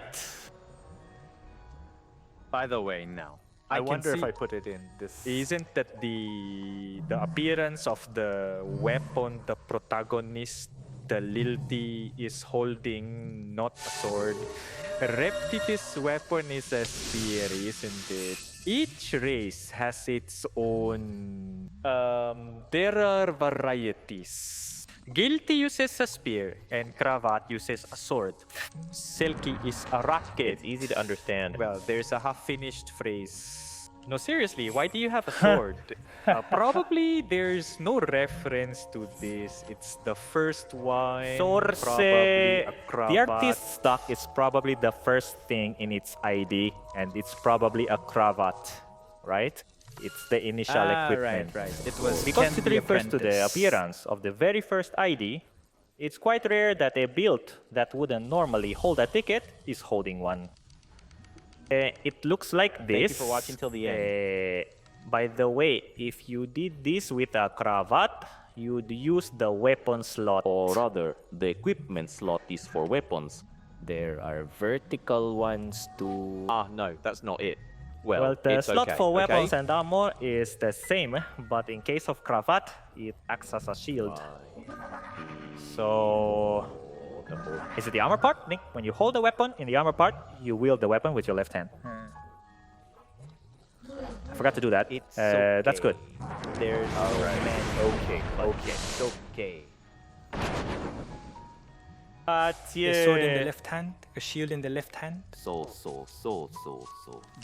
By the way, now. I can wonder if see- I put it in this. Isn't that the appearance of the weapon the protagonist, the Lilti, is holding not a sword? Reptitis' weapon is a spear, isn't it? Each race has its own. There are varieties. Guilty uses a spear and Cravat uses a sword. Selkie is a rocket. It's easy to understand. Well, there's a half-finished phrase. No, seriously, why do you have a sword? Probably there's no reference to this. It's the first one. Source, Probably a the cravat. artist stock is probably the first thing in its ID, and it's probably a cravat, right? It's the initial equipment. Right. It was Because Ken it the refers to the Apprentice. appearance of the very first ID, it's quite rare that a build that wouldn't normally hold a ticket is holding one. It looks like this. Thank you for watching till the end. By the way, if you did this with a cravat, you'd use the weapon slot. Or rather, the equipment slot is for weapons. There are vertical ones too. Ah, no, that's not it. Well, the it's slot okay, for weapons okay? and armor is the same, but in case of cravat, it acts as a shield. So, is it the armor part? Nick, when you hold the weapon in the armor part, you wield the weapon with your left hand. I forgot to do that. It's That's good. There's Alright. okay, Okay. it's okay. A sword in the left hand, a shield in the left hand. So.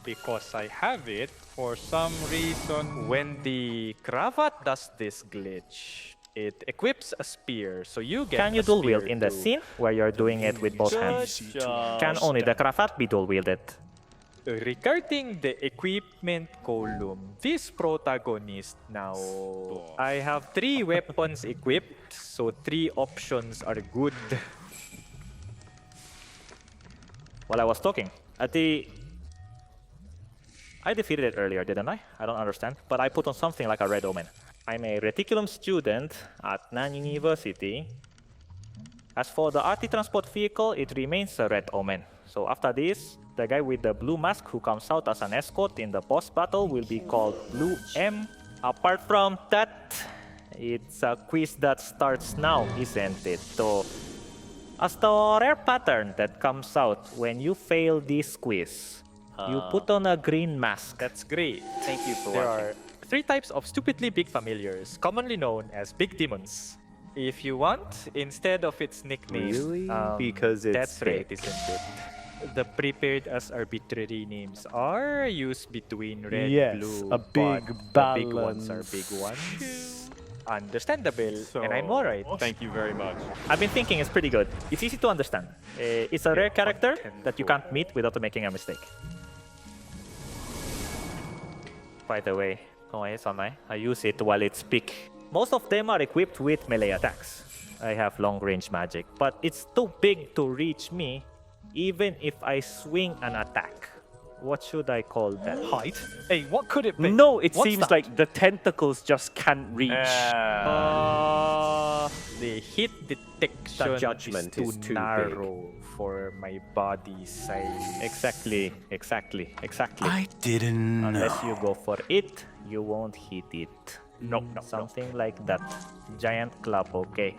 Because I have it for some reason. When the cravat does this glitch, it equips a spear, so you get Can you a dual spear wield in the too. scene where you're doing it with both hands? Can only the cravat be dual wielded? Regarding the equipment column, this protagonist now, I have 3 weapons equipped, so 3 options are good. While I was talking, I defeated it earlier, didn't I? I don't understand. But I put on something like a red omen. I'm a reticulum student at Nan University. As for the RT transport vehicle, it remains a red omen. So after this, the guy with the blue mask who comes out as an escort in the boss battle will be called Blue M. Apart from that, it's a quiz that starts now, isn't it? So, as the rare pattern that comes out when you fail this quiz, you put on a green mask. That's great. Thank you for There watching. are 3 types of stupidly big familiars, commonly known as big demons. If you want, instead of its nickname, Because it's that's right, fake. isn't it? The prepared as arbitrary names are used between red, Yes, blue, a big but the big ones are balance. big ones. Understandable, and I'm alright. Thank you very much. I've been thinking it's pretty good. It's easy to understand. It's a rare character that you can't meet without making a mistake. By the way, I use it while it's peak. Most of them are equipped with melee attacks. I have long range magic, but it's too big to reach me even if I swing an attack. What should I call that? Height? Hey, what could it be? No, it What's seems that? like the tentacles just can't reach. The hit detection judgment is is too too narrow for my body size. Exactly. I didn't Unless you go for it, you won't hit it. No. Something like that. Giant club, okay.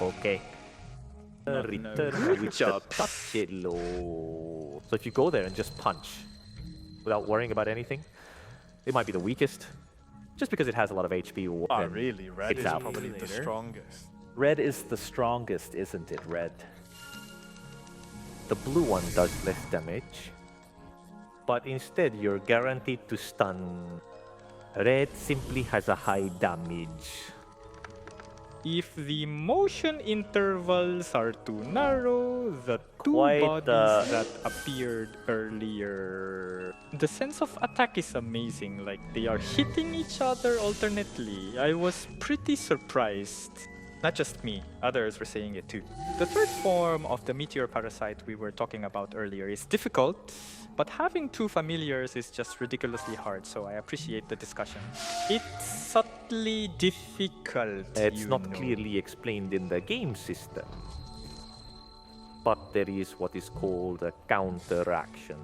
Okay. Good job. So if you go there and just punch without worrying about anything, it might be the weakest. Just because it has a lot of HP. then really, red it's is out. probably the strongest. Red is the strongest, isn't it, Red? The blue one does less damage, but instead you're guaranteed to stun. Red simply has a high damage. If the motion intervals are too narrow, the two Quite, bodies that appeared earlier. The sense of attack is amazing, like they are hitting each other alternately. I was pretty surprised. Not just me, others were saying it too. The third form of the meteor parasite we were talking about earlier is difficult, but having 2 familiars is just ridiculously hard, so I appreciate the discussion. It's subtly difficult. It's you not know. clearly explained in the game system, but there is what is called a counteraction.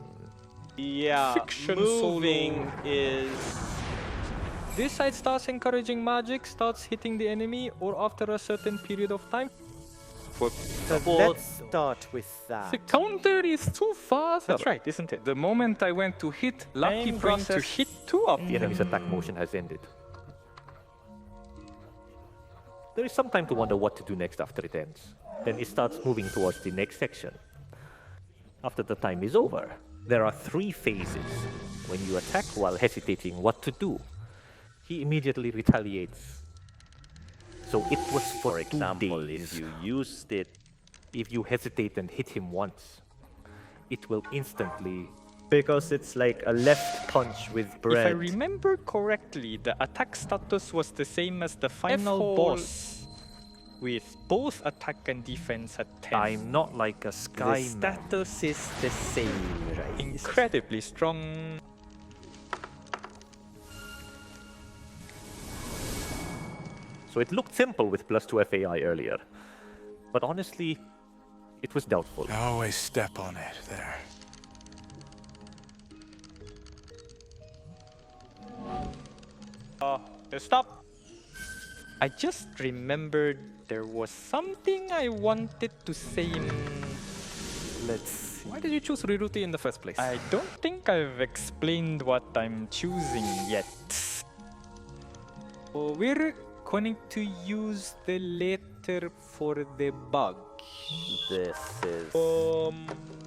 Yeah, Fiction moving is... This side starts encouraging magic, starts hitting the enemy, or after a certain period of time. Let's start with that. The counter is too fast. That's right, isn't it? The moment I went to hit, Lucky I'm going to Princess... hit 2 of The them. enemy's attack motion has ended. There is some time to wonder what to do next after it ends. Then it starts moving towards the next section. After the time is over, there are 3 phases. When you attack while hesitating what to do, he immediately retaliates. So it was for example, 2 days. if you used it, If you hesitate and hit him once, it will instantly... Because it's like a left punch with If I bread. remember correctly, the attack status was the same as the final F-hole. boss, with both attack and defense at 10. I'm not like a The sky man. status is the same, right? Incredibly strong. So it looked simple with +2 FAI earlier. But honestly, it was doubtful. Always step on it there. Stop! I just remembered there was something I wanted to say. Let's see. Why did you choose Riruti in the first place? I don't think I've explained what I'm choosing yet. We're going to use the letter for the bug. This is.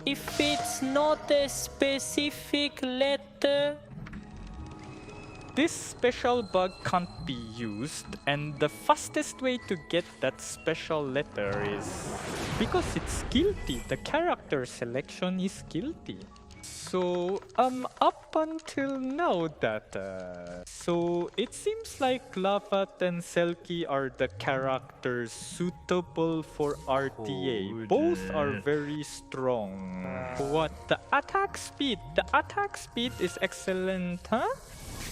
If it's not a specific letter, This special bug can't be used, and the fastest way to get that special letter is because it's guilty. The character selection is guilty. So, up until now so it seems like Lavat and Selkie are the characters suitable for RTA. Both are very strong. What? The attack speed? The attack speed is excellent, huh?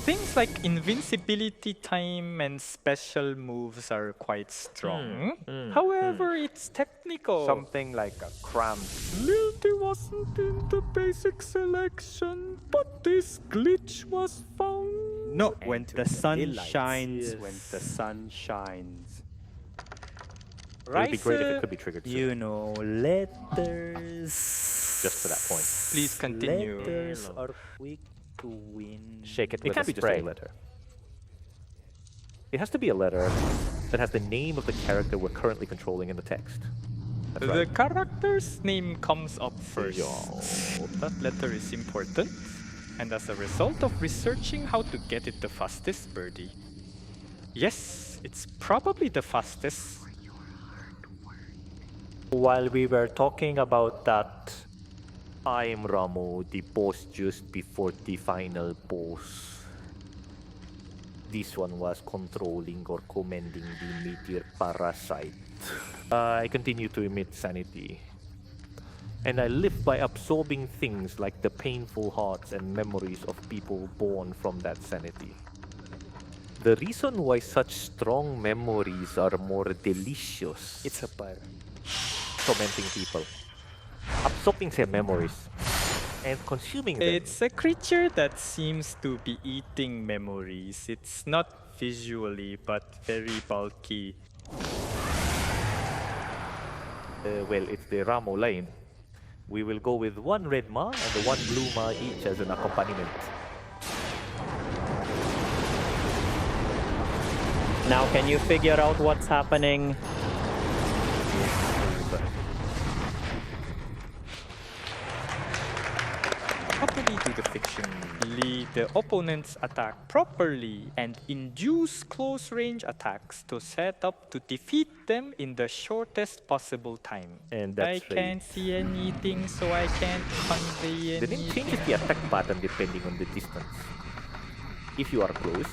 Things like invincibility time and special moves are quite strong. However, it's technical. Something like a cram. Lilty wasn't in the basic selection, but this glitch was found. No, when the sun daylight. shines, when the sun shines. It would be great if it could be triggered soon. You know, letters. Just for that point. Please continue. Letters are quick to win. Shake it It with can't a be just spray. any letter. It has to be a letter that has the name of the character we're currently controlling in the text. That's The right. character's name comes up first. Yo. That letter is important. And as a result of researching how to get it the fastest, Birdie. Yes, it's probably the fastest. While we were talking about that, I'm Ramo, the boss just before the final boss. This one was controlling or commanding the meteor parasite. I continue to emit sanity. And I live by absorbing things like the painful hearts and memories of people born from that sanity. The reason why such strong memories are more delicious. it's a bar. Tormenting people. Absorbing their memories and consuming them. It's a creature that seems to be eating memories. It's not visually, but very bulky. Well, it's the Ramo line. We will go with one red ma and the one blue ma each as an accompaniment. Now, can you figure out what's happening? Properly do the fiction. Lead the opponent's attack properly and induce close range attacks to set up to defeat them in the shortest possible time. And I that's can't see anything, so I can't convey The name anything. changes the attack button depending on the distance. If you are close,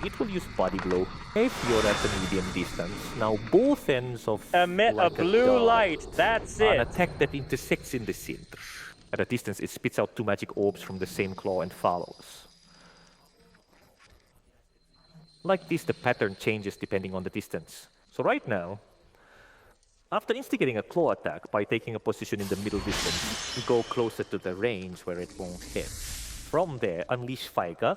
it will use body blow. If you're at a medium distance, now both ends of Emit like a blue dot light, that's an it. attack that intersects in the center. At a distance, it spits out two magic orbs from the same claw and follows. Like this, the pattern changes depending on the distance. So right now, after instigating a claw attack by taking a position in the middle distance, you go closer to the range where it won't hit. From there, unleash Faiga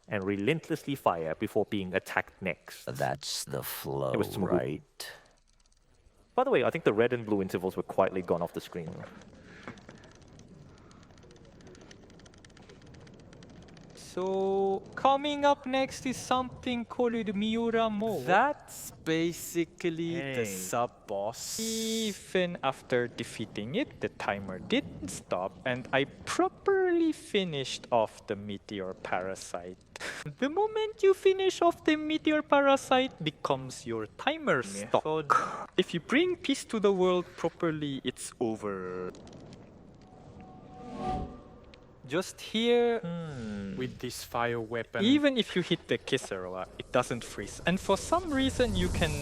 and relentlessly fire before being attacked next. That's the flow, It was Tsumogu. right? By the way, I think the red and blue intervals were quietly gone off the screen. So, coming up next is something called Miura Mode. That's basically the sub-boss. Even after defeating it, the timer didn't stop and I properly finished off the meteor parasite. The moment you finish off the meteor parasite becomes your timer stock. If you bring peace to the world properly, it's over. Just here, With this fire weapon. even if you hit the kisser, it doesn't freeze. And for some reason, you can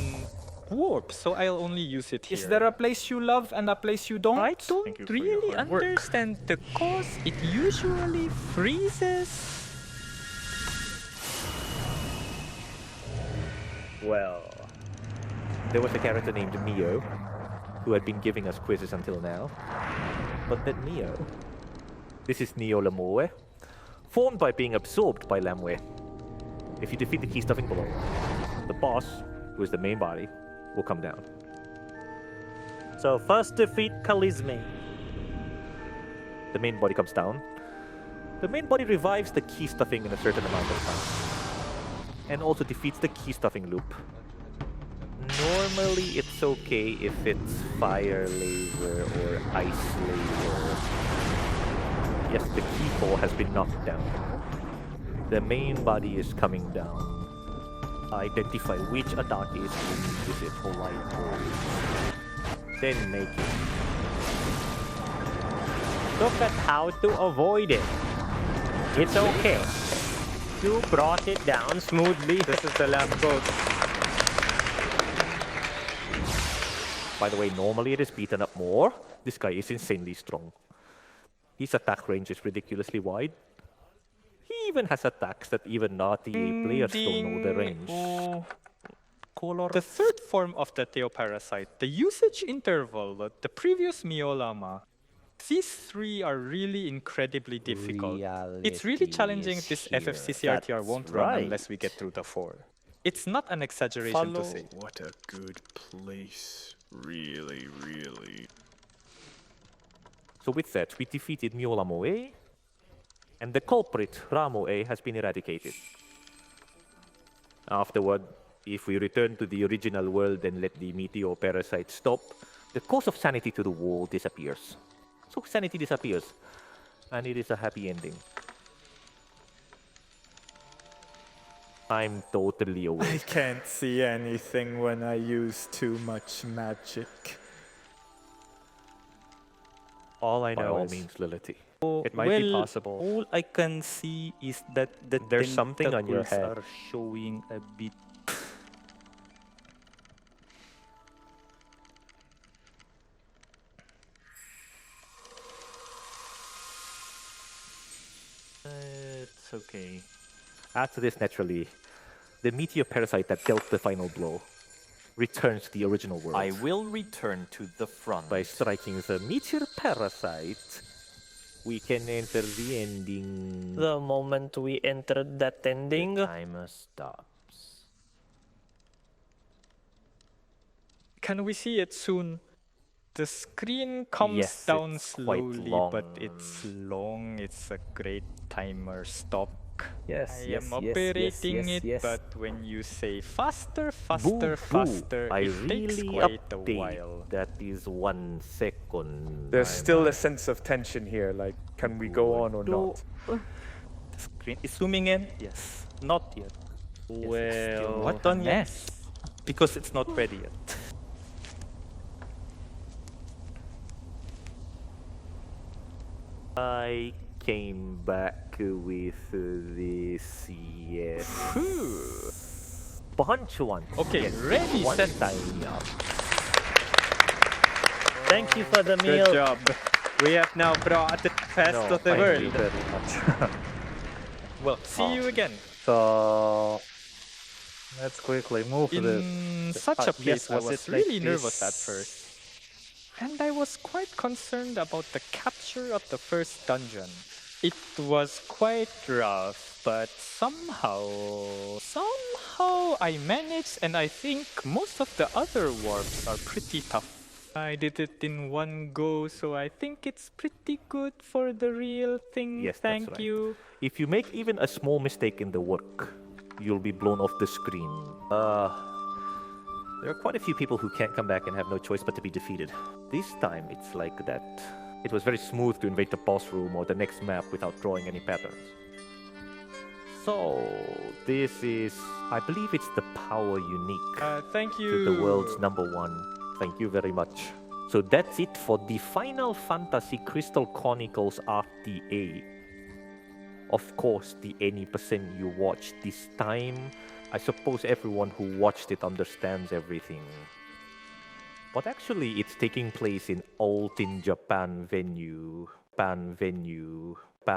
warp, so I'll only use it here. Is there a place you love and a place you don't? I don't really understand the cause. It usually freezes. Well, there was a character named Mio who had been giving us quizzes until now. But that Mio, this is Neo Lamoe, formed by being absorbed by Lamwe. If you defeat the key stuffing below, the boss, who is the main body, will come down. So first defeat Kalizme. The main body comes down. The main body revives the key stuffing in a certain amount of time. And also defeats the key stuffing loop. Normally it's okay if it's fire laser or ice laser. Yes, the key pole has been knocked down. The main body is coming down. Identify which attack is it light pole. Then make it. Look at how to avoid it. It's okay. You brought it down smoothly. This is the last boat. By the way, normally it is beaten up more. This guy is insanely strong. His attack range is ridiculously wide. He even has attacks that even naughty players don't know the range. The third form of the Theoparasite, the usage interval, the previous Miolama, these three are really incredibly difficult. It's really challenging. This FFCCRTR won't run unless we get through the 4. It's not an exaggeration to say. What a good place. Really, really. So with that, we defeated Miolamo A, and the culprit, Ramo A, has been eradicated. Afterward, if we return to the original world and let the meteor parasite stop, the cause of sanity to the wall disappears. So sanity disappears, and it is a happy ending. I'm totally awake. I can't see anything when I use too much magic. All I By know all is means, Lilith. it might be possible. All I can see is that the There's something on your tentacles head. are showing a bit. It's okay. After this, naturally, the meteor parasite that dealt the final blow returns to the original world. I will return to the front. By striking the meteor parasite, we can enter the ending. The moment we entered that ending, The timer stops. Can we see it soon? The screen comes Yes, down it's quite slowly, long. but it's long. It's a great timer stop. Yes, I yes, am yes, operating yes, it, yes. but when you say faster, Boo, faster, I it takes really quite a update. while. That is 1 second. There's still a sense of tension here. Like, can we go on or not? The screen is zooming in. Yes, not yet. Well, What done yet? mess? Because it's not ready yet. I came back with this, yes. Bunch one. Okay, yes, ready, one set. time up. thank you for the meal. Good job. We have now brought the best of the thank world. you very much. Well, see you again. So let's quickly move In such a place, I was was it like really nervous at this? first. And I was quite concerned about the capture of the first dungeon. It was quite rough, but somehow I managed, and I think most of the other warps are pretty tough. I did it in one go, so I think it's pretty good for the real thing. Yes, that's Thank right. you. If you make even a small mistake in the work, you'll be blown off the screen. There are quite a few people who can't come back and have no choice but to be defeated. This time it's like that. It was very smooth to invade the boss room or the next map without drawing any patterns. So, this is, I believe it's the power unique Thank you. to the world's #1. Thank you very much. So that's it for the Final Fantasy Crystal Chronicles RTA. Of course, the any percent you watched this time, I suppose everyone who watched it understands everything. But actually, it's taking place in Altin Japan venue.